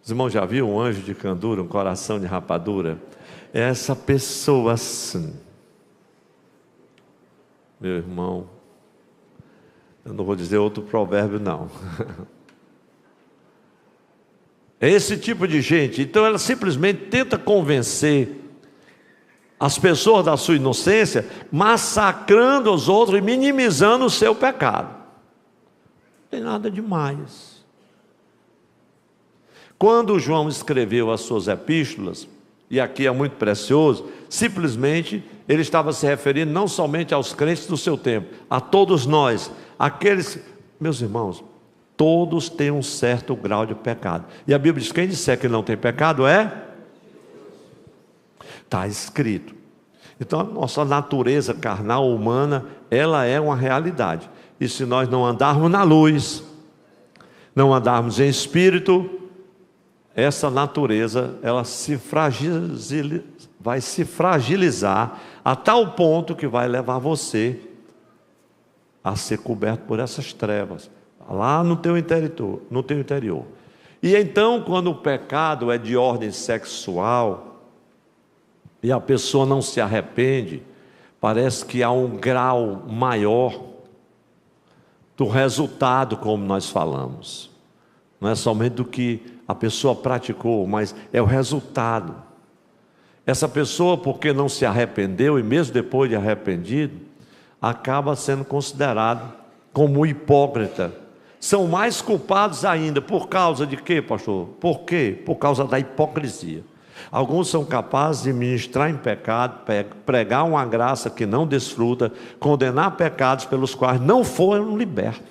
Os irmãos já viram um anjo de candura, um coração de rapadura? É essa pessoa assim. Meu irmão, eu não vou dizer outro provérbio não. É esse tipo de gente. Então ela simplesmente tenta convencer as pessoas da sua inocência, massacrando os outros e minimizando o seu pecado. Não tem nada demais. Quando João escreveu as suas epístolas, e aqui é muito precioso, simplesmente ele estava se referindo não somente aos crentes do seu tempo, a todos nós, aqueles, meus irmãos, todos têm um certo grau de pecado. E a Bíblia diz: quem disser que não tem pecado está escrito. Então a nossa natureza carnal humana, ela é uma realidade. E se nós não andarmos na luz, não andarmos em espírito, essa natureza, ela vai se fragilizar a tal ponto que vai levar você a ser coberto por essas trevas, lá no teu interior. E então, quando o pecado é de ordem sexual, e a pessoa não se arrepende, parece que há um grau maior do resultado, como nós falamos. Não é somente do que a pessoa praticou, mas é o resultado. Essa pessoa, porque não se arrependeu, e mesmo depois de arrependido, acaba sendo considerado como hipócrita. São mais culpados ainda. Por causa de quê, pastor? Por quê? Por causa da hipocrisia. Alguns são capazes de ministrar em pecado, pregar uma graça que não desfruta, condenar pecados pelos quais não foram libertos.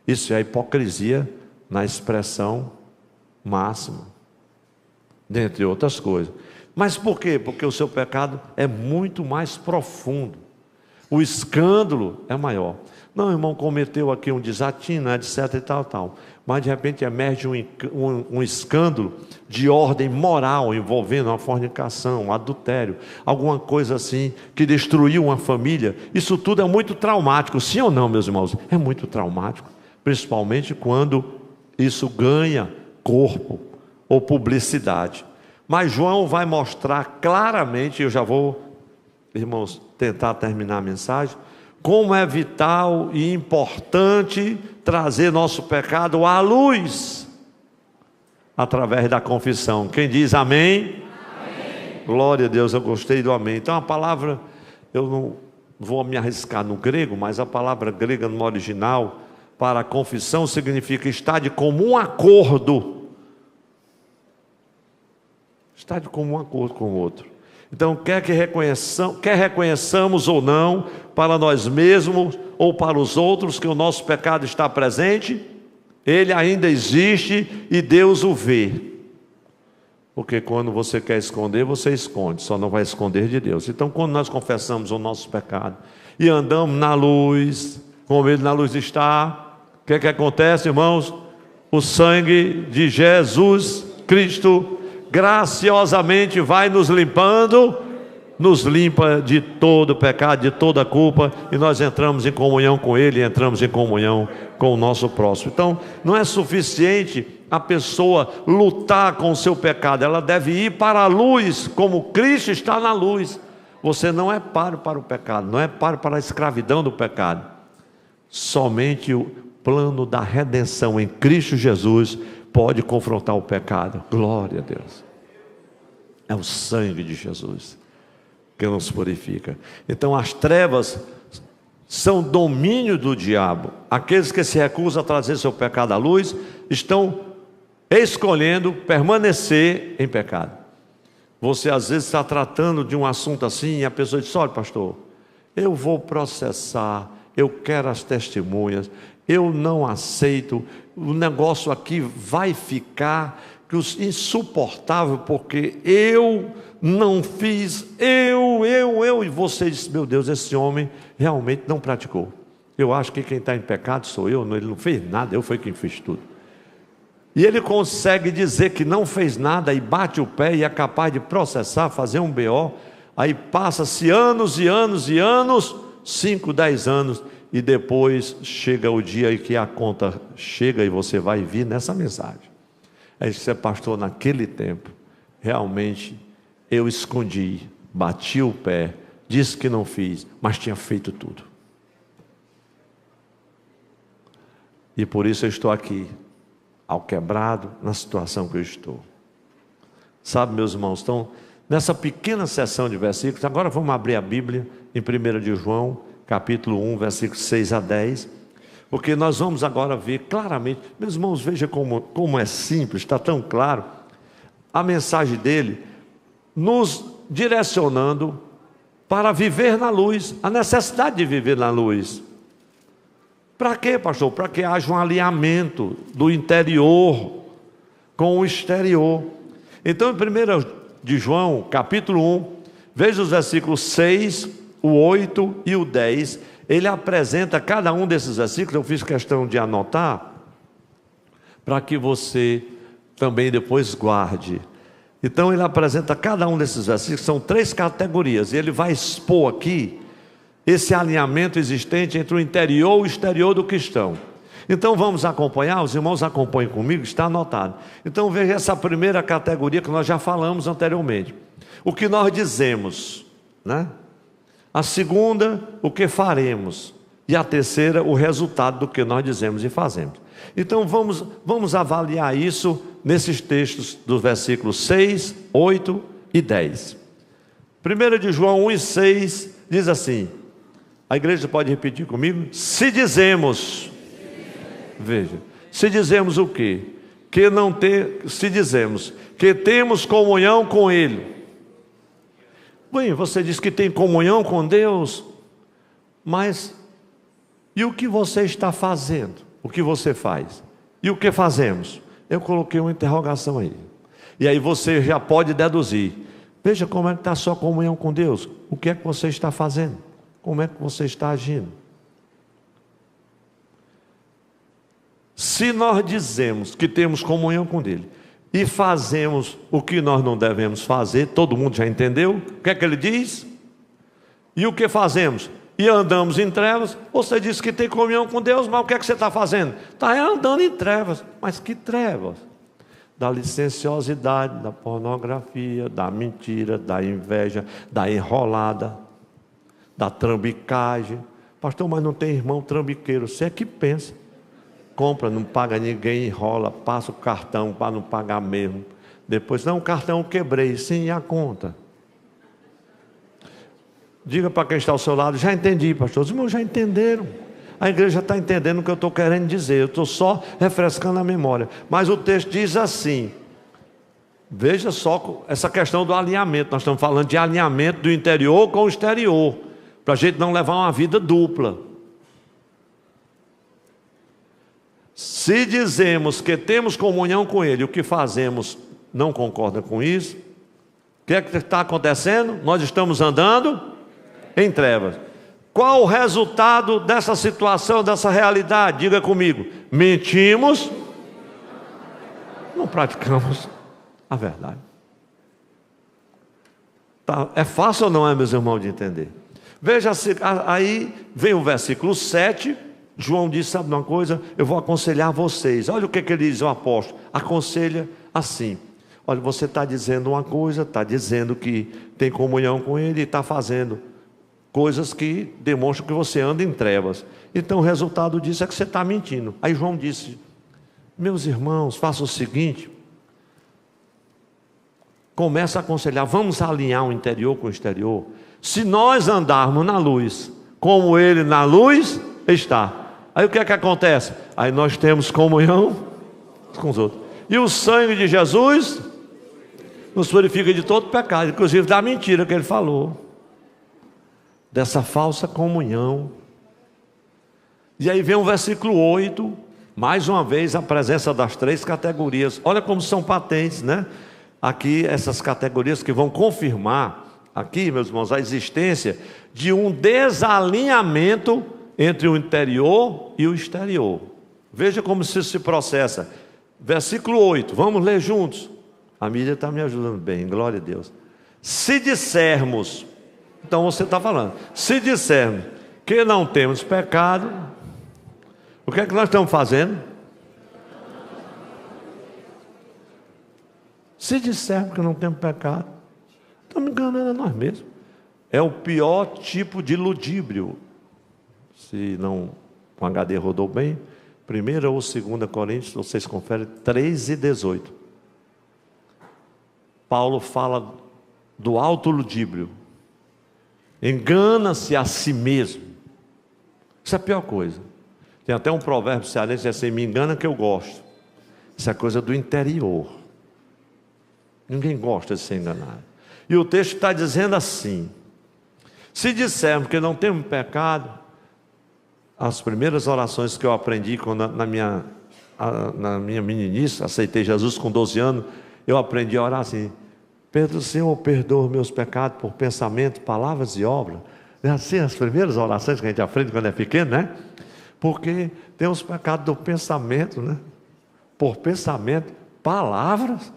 Isso é a hipocrisia na expressão máxima, dentre outras coisas. Mas por quê? Porque o seu pecado é muito mais profundo. O escândalo é maior. Não, irmão, cometeu aqui um desatino, etc e tal. Mas de repente emerge um escândalo de ordem moral, envolvendo uma fornicação, um adultério, alguma coisa assim, que destruiu uma família. Isso tudo é muito traumático, sim ou não, meus irmãos? É muito traumático, principalmente quando isso ganha corpo ou publicidade. Mas João vai mostrar claramente, eu já vou, irmãos, tentar terminar a mensagem, como é vital e importante trazer nosso pecado à luz, através da confissão. Quem diz amém? Amém. Glória a Deus, eu gostei do amém. Então a palavra, eu não vou me arriscar no grego, mas a palavra grega no original, para a confissão, significa estar de comum acordo. Estar de comum acordo com o outro. Então, quer reconheçamos ou não, para nós mesmos ou para os outros, que o nosso pecado está presente, ele ainda existe e Deus o vê. Porque quando você quer esconder, você esconde, só não vai esconder de Deus. Então, quando nós confessamos o nosso pecado e andamos na luz, como ele na luz está, o que acontece, irmãos? O sangue de Jesus Cristo graciosamente vai nos limpando, nos limpa de todo pecado, de toda culpa, e nós entramos em comunhão com Ele, entramos em comunhão com o nosso próximo. Então, não é suficiente a pessoa lutar com o seu pecado, ela deve ir para a luz, como Cristo está na luz. Você não é páreo para o pecado, não é páreo para a escravidão do pecado. Somente o plano da redenção em Cristo Jesus pode confrontar o pecado. Glória a Deus. É o sangue de Jesus que nos purifica. Então as trevas são domínio do diabo. Aqueles que se recusam a trazer seu pecado à luz estão escolhendo permanecer em pecado. Você às vezes está tratando de um assunto assim e a pessoa diz: olha, pastor, eu vou processar, eu quero as testemunhas, eu não aceito, o negócio aqui vai ficar insuportável, porque eu não fiz, e você diz: meu Deus, esse homem realmente não praticou. Eu acho que quem está em pecado sou eu, ele não fez nada, eu fui quem fiz tudo. E ele consegue dizer que não fez nada e bate o pé e é capaz de processar, fazer um BO, aí passa-se anos e anos e anos, 5, 10 anos, e depois chega o dia em que a conta chega e você vai vir nessa mensagem. Aí você: pastor, naquele tempo, realmente eu escondi, bati o pé, disse que não fiz, mas tinha feito tudo. E por isso eu estou aqui, ao quebrado, na situação que eu estou. Sabe, meus irmãos, então, nessa pequena seção de versículos, agora vamos abrir a Bíblia em 1 de João, capítulo 1, versículos 6 a 10, porque nós vamos agora ver claramente. Meus irmãos, veja como é simples, está tão claro, a mensagem dele, nos direcionando para viver na luz, a necessidade de viver na luz. Para quê, pastor? Para que haja um alinhamento do interior com o exterior. Então, em 1 de João, capítulo 1, veja os versículos 6, o 8 e o 10. Ele apresenta cada um desses versículos, eu fiz questão de anotar, para que você também depois guarde. Então ele apresenta cada um desses versículos, são 3 categorias, e ele vai expor aqui esse alinhamento existente entre o interior e o exterior do cristão. Então vamos acompanhar, os irmãos acompanhem comigo, está anotado. Então veja essa primeira categoria que nós já falamos anteriormente. O que nós dizemos, né? A segunda, o que faremos. E a terceira, o resultado do que nós dizemos e fazemos. Então vamos avaliar isso nesses textos dos versículos 6, 8 e 10. 1 de João 1 e 6 diz assim, a igreja pode repetir comigo? Se dizemos, veja, se dizemos o quê? Se dizemos que temos comunhão com Ele. Bem, você diz que tem comunhão com Deus, mas e o que você está fazendo? O que você faz? E o que fazemos? Eu coloquei uma interrogação aí. E aí você já pode deduzir. Veja como é que está a sua comunhão com Deus. O que é que você está fazendo? Como é que você está agindo? Se nós dizemos que temos comunhão com Ele e fazemos o que nós não devemos fazer, todo mundo já entendeu? O que é que ele diz? E o que fazemos? E andamos em trevas. Você diz que tem comunhão com Deus, mas o que é que você está fazendo? Está andando em trevas. Mas que trevas? Da licenciosidade, da pornografia, da mentira, da inveja, da enrolada, da trambicagem. Pastor, mas não tem irmão trambiqueiro. Você é que pensa. Compra, não paga ninguém, enrola, passa o cartão para não pagar mesmo. Depois, não, o cartão eu quebrei. Sim, e a conta? Diga para quem está ao seu lado, já entendi, pastor. Os irmãos já entenderam. A igreja está entendendo o que eu estou querendo dizer. Eu estou só refrescando a memória. Mas o texto diz assim, veja só essa questão do alinhamento. Nós estamos falando de alinhamento do interior com o exterior, para a gente não levar uma vida dupla. Se dizemos que temos comunhão com Ele, o que fazemos não concorda com isso, o que é que está acontecendo? Nós estamos andando em trevas. Qual o resultado dessa situação, dessa realidade? Diga comigo, mentimos, não praticamos a verdade. Tá, é fácil ou não é, meus irmãos, de entender? Veja, aí vem o versículo 7, João diz, sabe uma coisa? Eu vou aconselhar vocês. Olha o que ele diz, o apóstolo, aconselha assim. Olha, você está dizendo uma coisa, está dizendo que tem comunhão com Ele e está fazendo coisas que demonstram que você anda em trevas. Então o resultado disso é que você está mentindo. Aí João disse, meus irmãos, faça o seguinte, começa a aconselhar, vamos alinhar o interior com o exterior. Se nós andarmos na luz, como Ele na luz está. Aí o que é que acontece? Aí nós temos comunhão com os outros. E o sangue de Jesus nos purifica de todo pecado, inclusive da mentira que Ele falou. Dessa falsa comunhão. E aí vem o versículo 8, mais uma vez a presença das 3 categorias. Olha como são patentes, né? Aqui essas categorias que vão confirmar, aqui meus irmãos, a existência de um desalinhamento entre o interior e o exterior. Veja como isso se processa. Versículo 8, vamos ler juntos. A mídia está me ajudando bem, glória a Deus. Se dissermos, então você está falando, se dissermos que não temos pecado, o que é que nós estamos fazendo? Se dissermos que não temos pecado, estamos enganando a nós mesmos. É o pior tipo de ludíbrio. Se não, o HD rodou bem, 1 ou 2 Coríntios, vocês conferem, 3 e 18. Paulo fala do alto ludíbrio. Engana-se a si mesmo. Isso é a pior coisa. Tem até um provérbio cearense que diz assim, me engana que eu gosto. Isso é coisa do interior. Ninguém gosta de ser enganado. E o texto está dizendo assim, Se dissermos que não temos pecado, as primeiras orações que eu aprendi quando na minha meninice, aceitei Jesus com 12 anos, eu aprendi a orar assim: Pedro, Senhor, perdoa meus pecados por pensamento, palavras e obras. É assim as primeiras orações que a gente aprende quando é pequeno, né? Porque tem os pecados do pensamento, né? Por pensamento, palavras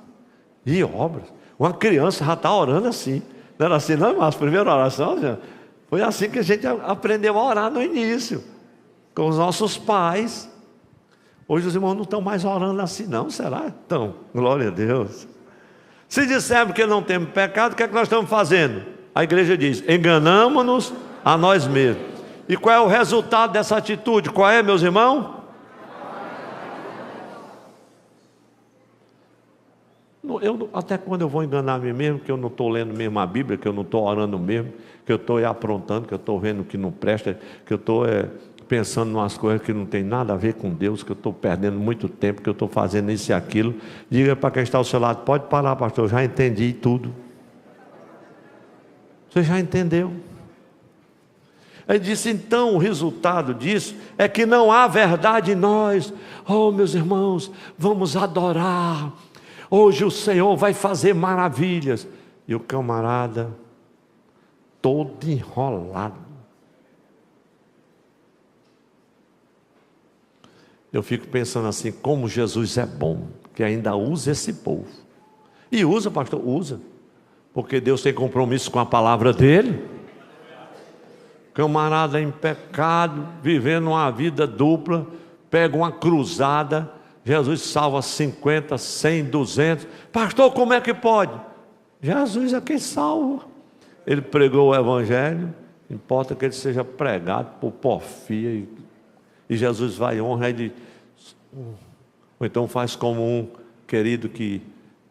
e obras. Uma criança já está orando assim. Não era assim, não, mas as primeiras orações, foi assim que a gente aprendeu a orar no início, com os nossos pais. Hoje os irmãos não estão mais orando assim, não, será? Então, glória a Deus. Se dissermos que não temos pecado, o que é que nós estamos fazendo? A igreja diz: enganamos-nos a nós mesmos. E qual é o resultado dessa atitude? Qual é, meus irmãos? Até quando eu vou enganar a mim mesmo, que eu não estou lendo mesmo a Bíblia, que eu não estou orando mesmo, que eu estou aprontando, que eu estou vendo que não presta, que eu estou pensando em umas coisas que não tem nada a ver com Deus, que eu estou perdendo muito tempo, que eu estou fazendo isso e aquilo. Diga para quem está ao seu lado: pode parar, pastor, eu já entendi tudo. Você já entendeu? Ele disse: então o resultado disso é que não há verdade em nós. Oh, meus irmãos, vamos adorar. Hoje o Senhor vai fazer maravilhas. E o camarada todo enrolado. Eu fico pensando assim: como Jesus é bom, que ainda usa esse povo. E usa, pastor, usa. Porque Deus tem compromisso com a palavra dele. Camarada em pecado, vivendo uma vida dupla, pega uma cruzada, Jesus salva 50, 100, 200. Pastor, como é que pode? Jesus é quem salva. Ele pregou o evangelho, importa que ele seja pregado por porfia, e Jesus vai e honra ele. Ou então faz como um querido que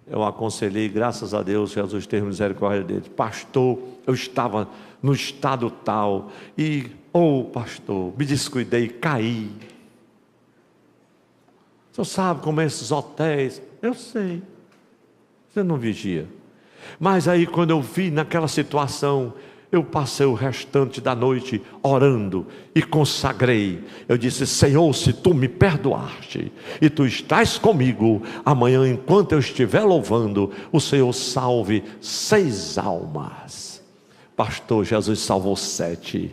eu aconselhei, graças a Deus, Jesus teve misericórdia dele: pastor, eu estava no estado tal, e, pastor, me descuidei, caí. O senhor sabe como é esses hotéis? Eu sei, você não vigia. Mas aí quando eu vi naquela situação, eu passei o restante da noite orando e consagrei. Eu disse: Senhor, se tu me perdoaste e tu estás comigo, amanhã enquanto eu estiver louvando, o Senhor salve 6 almas. Pastor, Jesus salvou 7.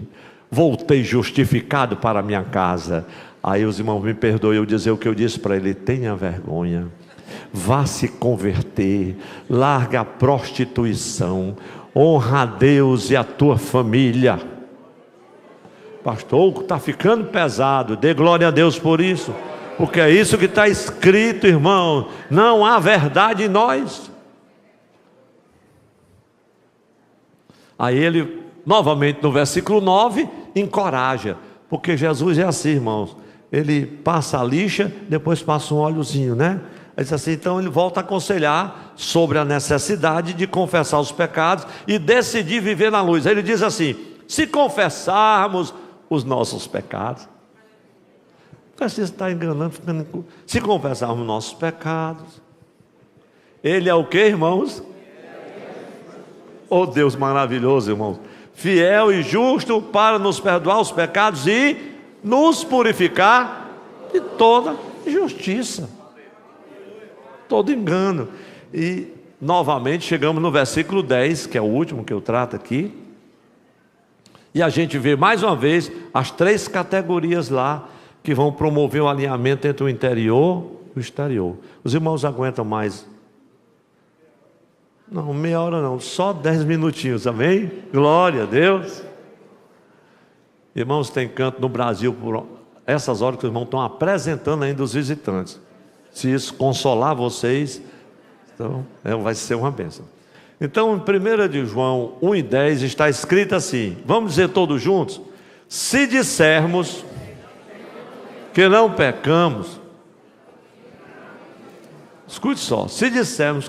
Voltei justificado para a minha casa. Aí os irmãos me perdoem eu dizer o que eu disse para ele: tenha vergonha, vá se converter, larga a prostituição, honra a Deus e a tua família. Pastor, está ficando pesado. Dê glória a Deus por isso, porque é isso que está escrito, irmão. Não há verdade em nós. Aí ele, novamente no versículo 9, encoraja, porque Jesus é assim, irmãos. Ele passa a lixa, depois passa um óleozinho, né? Ele diz assim, então ele volta a aconselhar sobre a necessidade de confessar os pecados e decidir viver na luz. Aí ele diz assim: se confessarmos os nossos pecados, você está enganando, se confessarmos nossos pecados, ele é o que, irmãos? Oh Deus maravilhoso, irmãos, fiel e justo para nos perdoar os pecados e nos purificar de toda injustiça, todo engano. E novamente chegamos no versículo 10, que é o último que eu trato aqui, e a gente vê mais uma vez as 3 categorias lá que vão promover o alinhamento entre o interior e o exterior. Os irmãos aguentam mais? Não, meia hora não, só 10 minutinhos, amém? Glória a Deus. Irmãos, tem canto no Brasil por essas horas que os irmãos estão apresentando ainda os visitantes. Se isso consolar vocês, então vai ser uma bênção. Então, em 1 de João 1:10 está escrito assim, vamos dizer todos juntos: se dissermos que não pecamos, escute só, se dissermos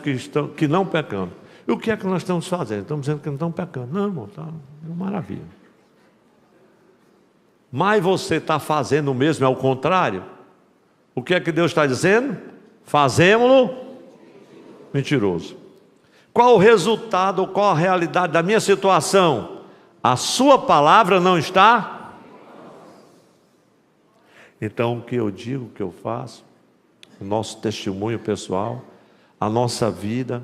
que não pecamos, e o que é que nós estamos fazendo? Estamos dizendo que não estamos pecando. Não, irmão, está maravilha. Mas você está fazendo o mesmo, é o contrário. O que é que Deus está dizendo? Fazemos-lo mentiroso. Qual o resultado, qual a realidade da minha situação? A sua palavra não está? Então o que eu digo, o que eu faço, o nosso testemunho pessoal, a nossa vida,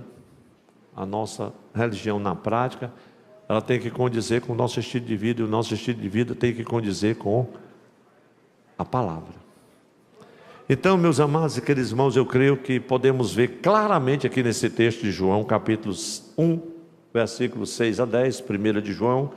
a nossa religião na prática, ela tem que condizer com o nosso estilo de vida, e o nosso estilo de vida tem que condizer com a palavra. Então, meus amados e queridos irmãos, eu creio que podemos ver claramente aqui nesse texto de João, capítulo 1, versículos 6 a 10, 1 de João,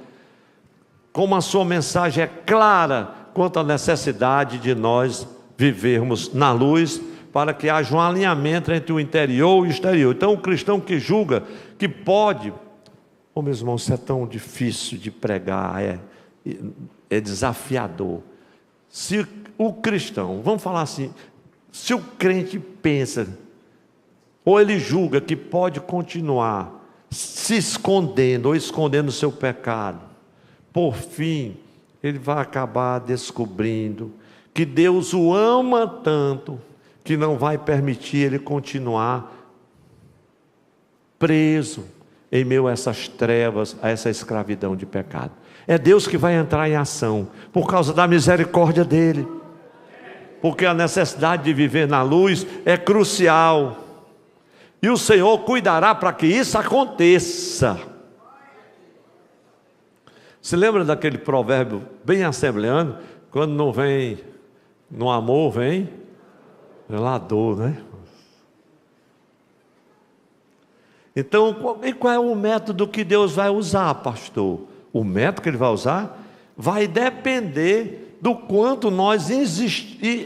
como a sua mensagem é clara quanto à necessidade de nós vivermos na luz, para que haja um alinhamento entre o interior e o exterior. Então, o cristão que julga que pode, meus irmãos, isso é tão difícil de pregar, é desafiador. Se o cristão, vamos falar assim, se o crente pensa, ou ele julga que pode continuar se escondendo, ou escondendo o seu pecado, por fim, ele vai acabar descobrindo que Deus o ama tanto, que não vai permitir ele continuar preso em meio a essas trevas, a essa escravidão de pecado. É Deus que vai entrar em ação, por causa da misericórdia dele, porque a necessidade de viver na luz é crucial, e o Senhor cuidará para que isso aconteça. Se lembra daquele provérbio bem assembleano, quando não vem no amor, vem pela dor, né? Então, e qual é o método que Deus vai usar, pastor? O método que Ele vai usar vai depender do quanto nós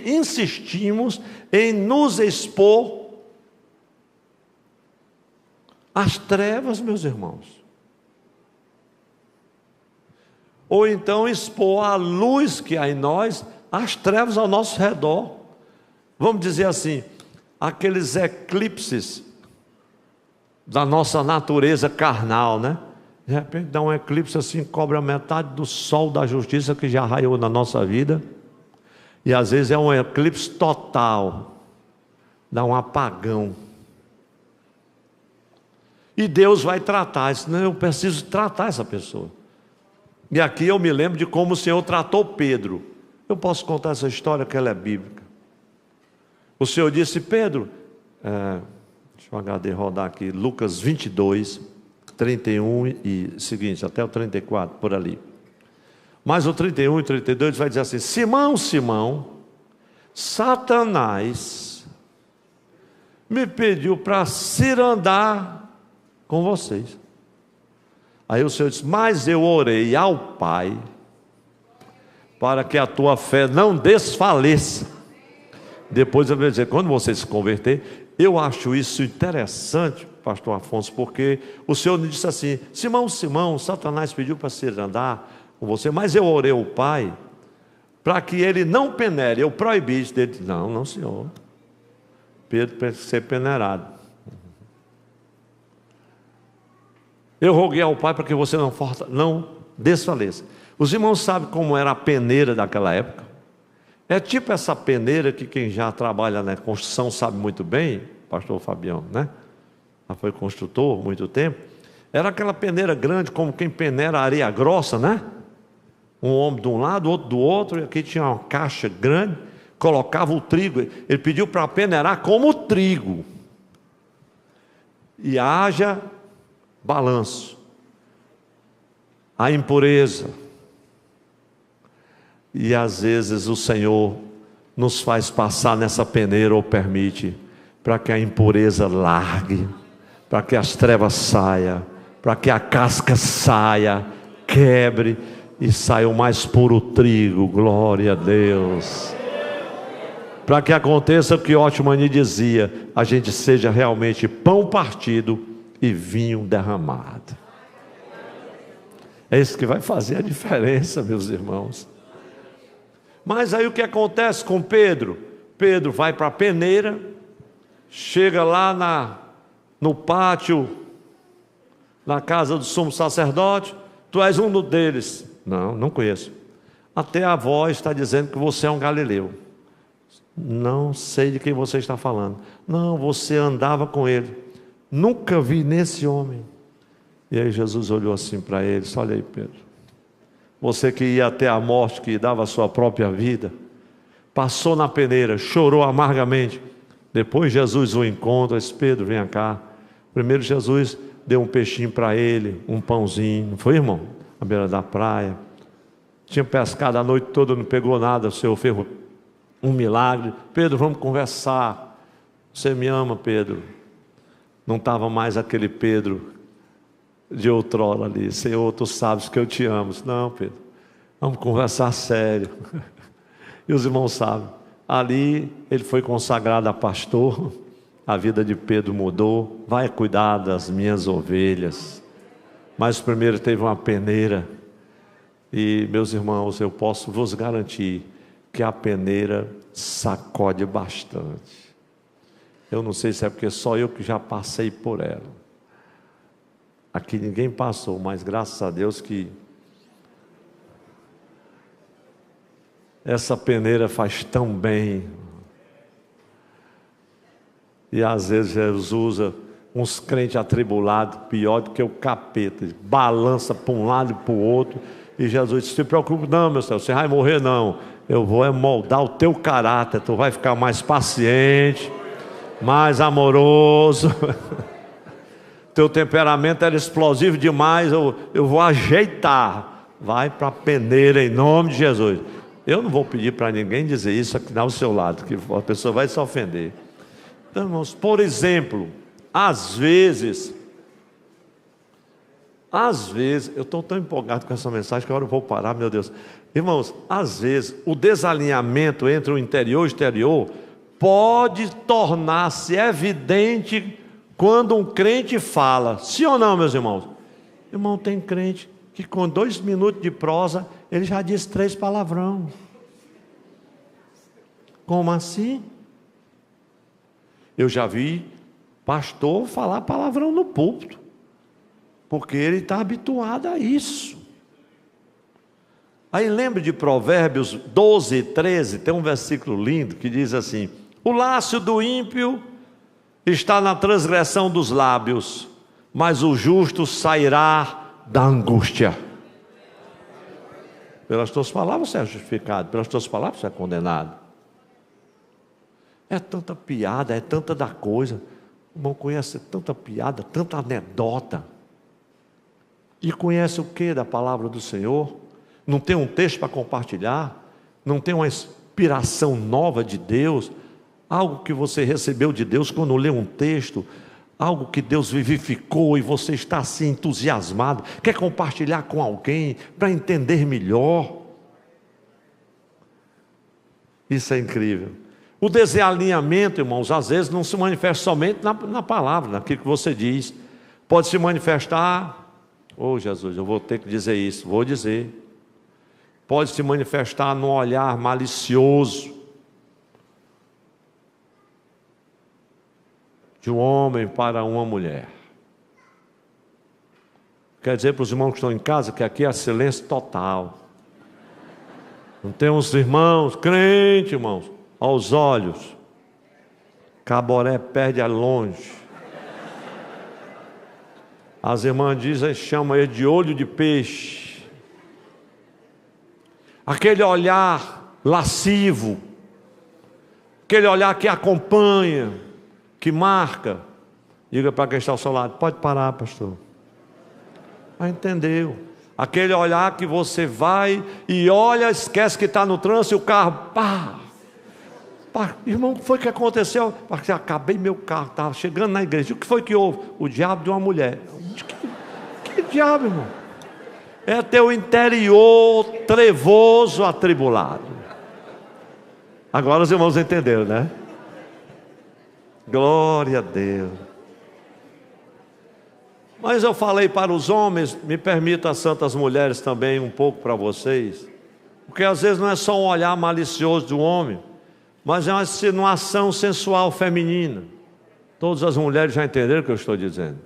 insistimos em nos expor às trevas, meus irmãos. Ou então expor a luz que há em nós, às trevas ao nosso redor. Vamos dizer assim, aqueles eclipses da nossa natureza carnal, né? De repente dá um eclipse assim, cobre a metade do sol da justiça que já raiou na nossa vida, e às vezes é um eclipse total, dá um apagão, e Deus vai tratar isso. Não, eu preciso tratar essa pessoa. E aqui eu me lembro de como o Senhor tratou Pedro. Eu posso contar essa história, que ela é bíblica. O Senhor disse: Pedro, deixa o HD rodar aqui, Lucas 22, 31 e seguinte, até o 34, por ali. Mas o 31 e 32 vai dizer assim: Simão, Simão, Satanás me pediu para cirandar com vocês. Aí o Senhor disse: mas eu orei ao Pai para que a tua fé não desfaleça. Depois eu vou dizer, quando você se converter. Eu acho isso interessante, pastor Afonso, porque o Senhor me disse assim: Simão, Simão, Satanás pediu para se andar com você, mas eu orei ao Pai para que ele não penere. Eu proibi isso dele. Não, não, Senhor. Pedro precisa ser peneirado. Eu roguei ao Pai para que você não desfaleça. Os irmãos sabem como era a peneira daquela época? É tipo essa peneira que quem já trabalha na construção sabe muito bem, pastor Fabião, né? Já foi construtor há muito tempo. Era aquela peneira grande, como quem peneira areia grossa, né? Um homem de um lado, outro do outro, e aqui tinha uma caixa grande, colocava o trigo. Ele pediu para peneirar como o trigo. E haja balanço, a impureza. E às vezes o Senhor nos faz passar nessa peneira, ou permite, para que a impureza largue, para que as trevas saiam, para que a casca saia, quebre e saia o mais puro trigo. Glória a Deus. Para que aconteça o que Otmani dizia: a gente seja realmente pão partido e vinho derramado. É isso que vai fazer a diferença, meus irmãos. Mas aí o que acontece com Pedro? Pedro vai para a peneira, chega lá no pátio, na casa do sumo sacerdote. Tu és um deles. Não, não conheço. Até a voz está dizendo que você é um galileu. Não sei de quem você está falando. Não, você andava com ele. Nunca vi nesse homem. E aí Jesus olhou assim para ele: olha aí, Pedro, Você que ia até a morte, que dava a sua própria vida, passou na peneira, chorou amargamente. Depois Jesus o encontra, disse: Pedro, vem cá. Primeiro Jesus deu um peixinho para ele, um pãozinho, não foi, irmão? À beira da praia. Tinha pescado a noite toda, não pegou nada. O Senhor fez um milagre. Pedro, vamos conversar. Você me ama, Pedro? Não estava mais aquele Pedro de outrora ali. Senhor, tu sabes que eu te amo. Não, Pedro, vamos conversar sério. E os irmãos sabem, ali ele foi consagrado a pastor. A vida de Pedro mudou. Vai cuidar das minhas ovelhas. Mas primeiro teve uma peneira. E meus irmãos, eu posso vos garantir que a peneira sacode bastante. Eu não sei se é porque só eu que já passei por ela. Aqui ninguém passou, mas graças a Deus que essa peneira faz tão bem. E às vezes Jesus usa uns crentes atribulados, pior do que o capeta, balança para um lado e para o outro. E Jesus disse: se preocupe não, meu céu, você vai morrer não. Eu vou moldar o teu caráter, tu vai ficar mais paciente, mais amoroso. Teu temperamento era explosivo demais, eu vou ajeitar. Vai para a peneira em nome de Jesus. Eu não vou pedir para ninguém dizer isso aqui ao seu lado, que a pessoa vai se ofender. Então, irmãos, por exemplo, às vezes, eu estou tão empolgado com essa mensagem que agora eu vou parar, meu Deus. Irmãos, às vezes, o desalinhamento entre o interior e o exterior pode tornar-se evidente quando um crente fala. Sim ou não, meus irmãos? Irmão, tem crente que com 2 minutos de prosa, ele já diz 3 palavrão. Como assim? Eu já vi pastor falar palavrão no púlpito, porque ele está habituado a isso. Aí lembra de Provérbios 12, 13, tem um versículo lindo que diz assim: o laço do ímpio está na transgressão dos lábios, mas o justo sairá da angústia. Pelas tuas palavras você é justificado, pelas tuas palavras você é condenado. É tanta piada, é tanta da coisa. O irmão conhece tanta piada, tanta anedota. E conhece o que da palavra do Senhor? Não tem um texto para compartilhar? Não tem uma inspiração nova de Deus? Algo que você recebeu de Deus quando lê um texto? Algo que Deus vivificou e você está assim entusiasmado? Quer compartilhar com alguém para entender melhor? Isso é incrível. O desalinhamento, irmãos, às vezes não se manifesta somente na palavra, naquilo que você diz. Pode se manifestar, Jesus, eu vou ter que dizer isso, vou dizer. Pode se manifestar num olhar malicioso de um homem para uma mulher. Quer dizer para os irmãos que estão em casa que aqui é silêncio total. Não tem uns irmãos, crente, irmãos, aos olhos, Caboré perde a longe. As irmãs dizem, chamam ele de olho de peixe. Aquele olhar lascivo, aquele olhar que acompanha, que marca. Diga para quem está ao seu lado: pode parar, pastor. Entendeu? Aquele olhar que você vai e olha, esquece que está no trânsito e o carro, pá. Irmão, o que foi que aconteceu? Porque acabei meu carro, estava chegando na igreja. O que foi que houve? O diabo de uma mulher. Que diabo, irmão? É teu interior trevoso, atribulado. Agora os irmãos entenderam, né? Glória a Deus. Mas eu falei para os homens, me permita as santas mulheres também um pouco para vocês, porque às vezes não é só um olhar malicioso do homem, mas é uma insinuação sensual feminina. Todas as mulheres já entenderam o que eu estou dizendo.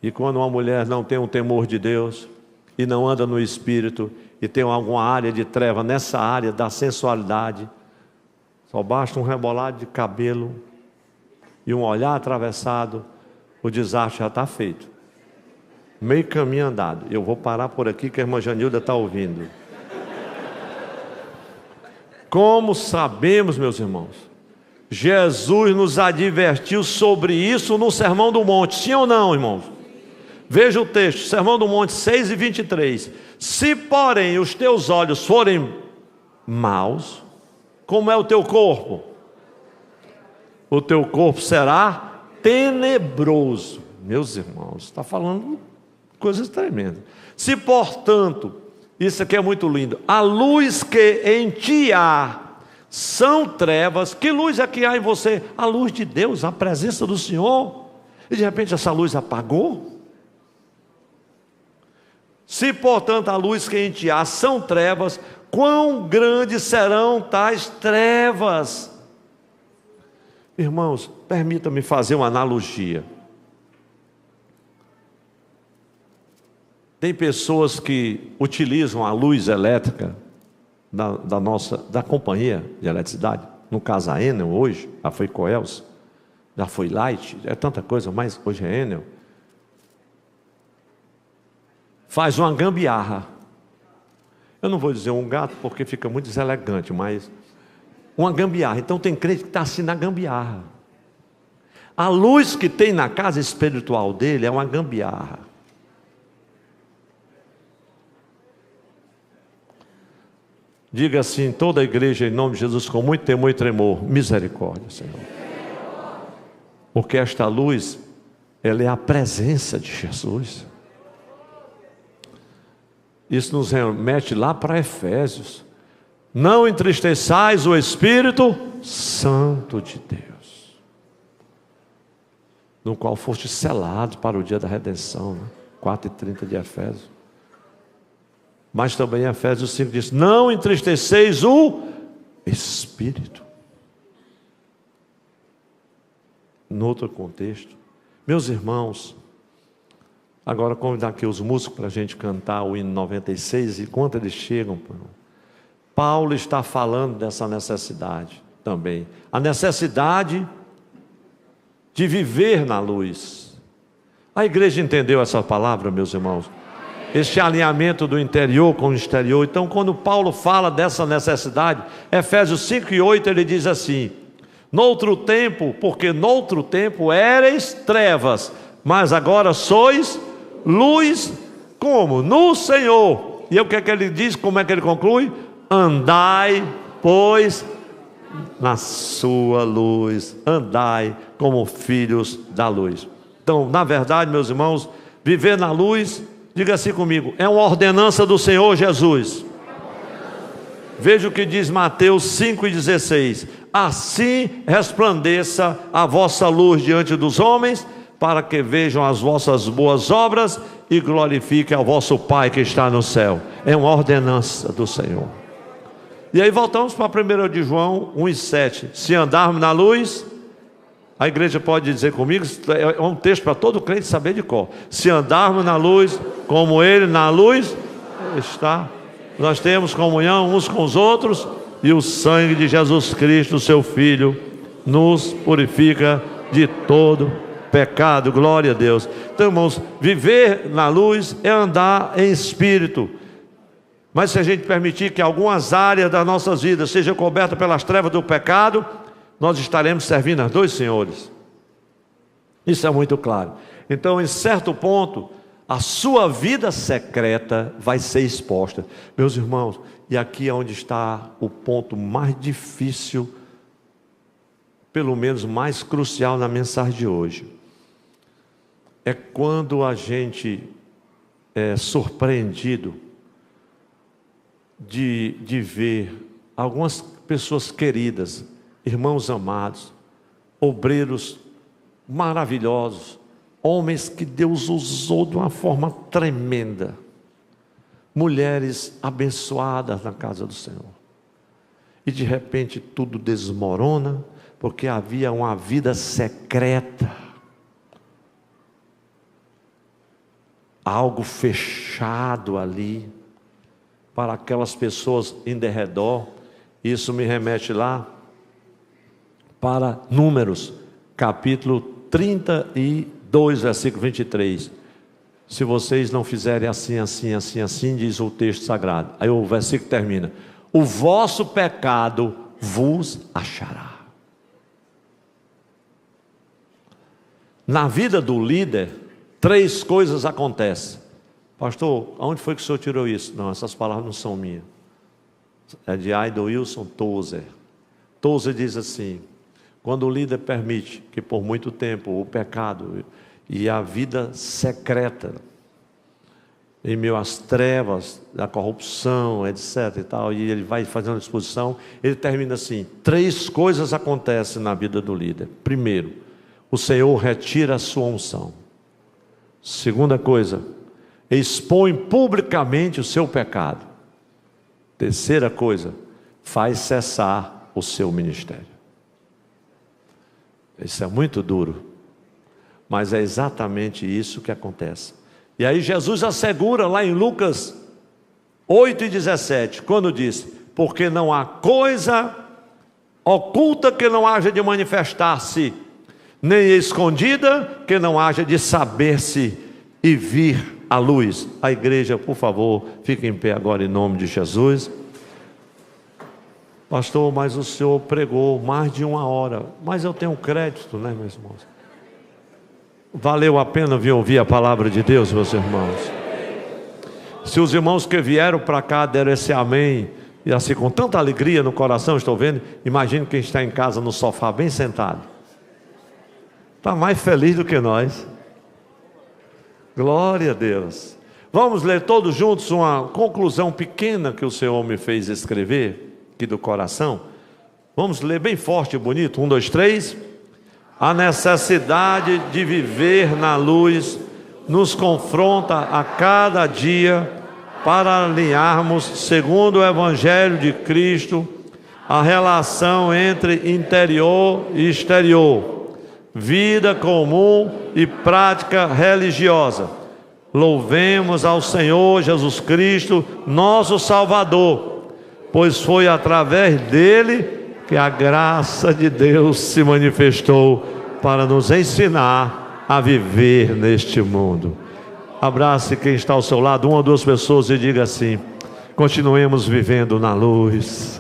E quando uma mulher não tem um temor de Deus, e não anda no Espírito, e tem alguma área de treva nessa área da sensualidade, só basta um rebolado de cabelo e um olhar atravessado, o desastre já está feito. Meio caminho andado. Eu vou parar por aqui que a irmã Janilda está ouvindo. Como sabemos, meus irmãos, Jesus nos advertiu sobre isso no Sermão do Monte. Sim ou não, irmãos? Veja o texto, Sermão do Monte 6:23. Se, porém, os teus olhos forem maus, como é o teu corpo? O teu corpo será tenebroso. Meus irmãos, está falando coisas tremendas. Se, portanto, isso aqui é muito lindo, a luz que em ti há são trevas. Que luz é que há em você? A luz de Deus, a presença do Senhor. E de repente essa luz apagou. Se, portanto, a luz que em ti há são trevas, quão grandes serão tais trevas? Irmãos, permita-me fazer uma analogia. Tem pessoas que utilizam a luz elétrica da companhia de eletricidade, no caso a Enel hoje, já foi Coelce, já foi Light, é tanta coisa, mas hoje é Enel. Faz uma gambiarra. Eu não vou dizer um gato porque fica muito deselegante, mas uma gambiarra. Então tem crente que está assim na gambiarra. A luz que tem na casa espiritual dele é uma gambiarra. Diga assim, toda a igreja em nome de Jesus, com muito temor e tremor: misericórdia, Senhor. Porque esta luz, ela é a presença de Jesus. Isso nos remete lá para Efésios. Não entristeçais o Espírito Santo de Deus, no qual foste selado para o dia da redenção, né? 4:30 de Efésios. Mas também Efésios 5 diz: não entristeceis o Espírito. No outro contexto, meus irmãos, agora convidar aqui os músicos para a gente cantar o hino 96, e enquanto eles chegam, Paulo está falando dessa necessidade também, a necessidade de viver na luz. A igreja entendeu essa palavra, meus irmãos? Este alinhamento do interior com o exterior. Então, quando Paulo fala dessa necessidade, Efésios 5:8, ele diz assim: noutro tempo, porque noutro tempo éreis trevas, mas agora sois luz, como? No Senhor. E o que é que ele diz? Como é que ele conclui? Andai, pois, na sua luz, andai como filhos da luz. Então, na verdade, meus irmãos, viver na luz, diga assim comigo, é uma ordenança do Senhor Jesus. Veja o que diz Mateus 5:16: assim resplandeça a vossa luz diante dos homens, para que vejam as vossas boas obras e glorifiquem ao vosso Pai que está no céu. É uma ordenança do Senhor. E aí voltamos para 1 de João 1:7. Se andarmos na luz, a igreja pode dizer comigo, é um texto para todo crente saber de cor. Se andarmos na luz, como Ele na luz está, nós temos comunhão uns com os outros, e o sangue de Jesus Cristo, seu Filho, nos purifica de todo pecado. Glória a Deus. Então, irmãos, viver na luz é andar em espírito. Mas se a gente permitir que algumas áreas das nossas vidas sejam cobertas pelas trevas do pecado, nós estaremos servindo a dois senhores. Isso é muito claro. Então, em certo ponto, a sua vida secreta vai ser exposta. Meus irmãos, e aqui é onde está o ponto mais difícil, pelo menos mais crucial na mensagem de hoje. É quando a gente é surpreendido de ver algumas pessoas queridas, irmãos amados, obreiros maravilhosos, homens que Deus usou de uma forma tremenda, mulheres abençoadas na casa do Senhor, e de repente tudo desmorona, porque havia uma vida secreta, algo fechado ali, para aquelas pessoas em derredor. Isso me remete lá para Números, capítulo 32, versículo 23. se vocês não fizerem assim, assim, assim, assim, diz o texto sagrado. Aí o versículo termina: o vosso pecado vos achará. Na vida do líder, 3 coisas acontecem. Pastor, aonde foi que o senhor tirou isso? Não, essas palavras não são minhas. É de Aido Wilson Tozer. Tozer diz assim: quando o líder permite que por muito tempo o pecado e a vida secreta, em meio às trevas da corrupção, etc e tal, e ele vai fazendo a exposição, ele termina assim: 3 coisas acontecem na vida do líder. Primeiro, o Senhor retira a sua unção. Segunda coisa, expõe publicamente o seu pecado. Terceira coisa, faz cessar o seu ministério. Isso é muito duro, mas é exatamente isso que acontece. E aí Jesus assegura lá em Lucas 8:17, quando diz: porque não há coisa oculta que não haja de manifestar-se, nem escondida que não haja de saber-se e vir à luz. A igreja, por favor, fique em pé agora em nome de Jesus. Pastor, mas o senhor pregou mais de 1 hora, mas eu tenho crédito, né, meus irmãos? Valeu a pena vir ouvir a palavra de Deus, meus irmãos. Se os irmãos que vieram para cá deram esse amém, e assim com tanta alegria no coração, estou vendo, imagine quem está em casa no sofá bem sentado, está mais feliz do que nós. Glória a Deus. Vamos ler todos juntos uma conclusão pequena que o Senhor me fez escrever aqui do coração. Vamos ler bem forte e bonito. 1, 2, 3. A necessidade de viver na luz nos confronta a cada dia para alinharmos, segundo o Evangelho de Cristo, a relação entre interior e exterior, vida comum e prática religiosa. Louvemos ao Senhor Jesus Cristo, nosso Salvador, pois foi através dele que a graça de Deus se manifestou para nos ensinar a viver neste mundo. Abrace quem está ao seu lado, 1 ou 2 pessoas, e diga assim: continuemos vivendo na luz.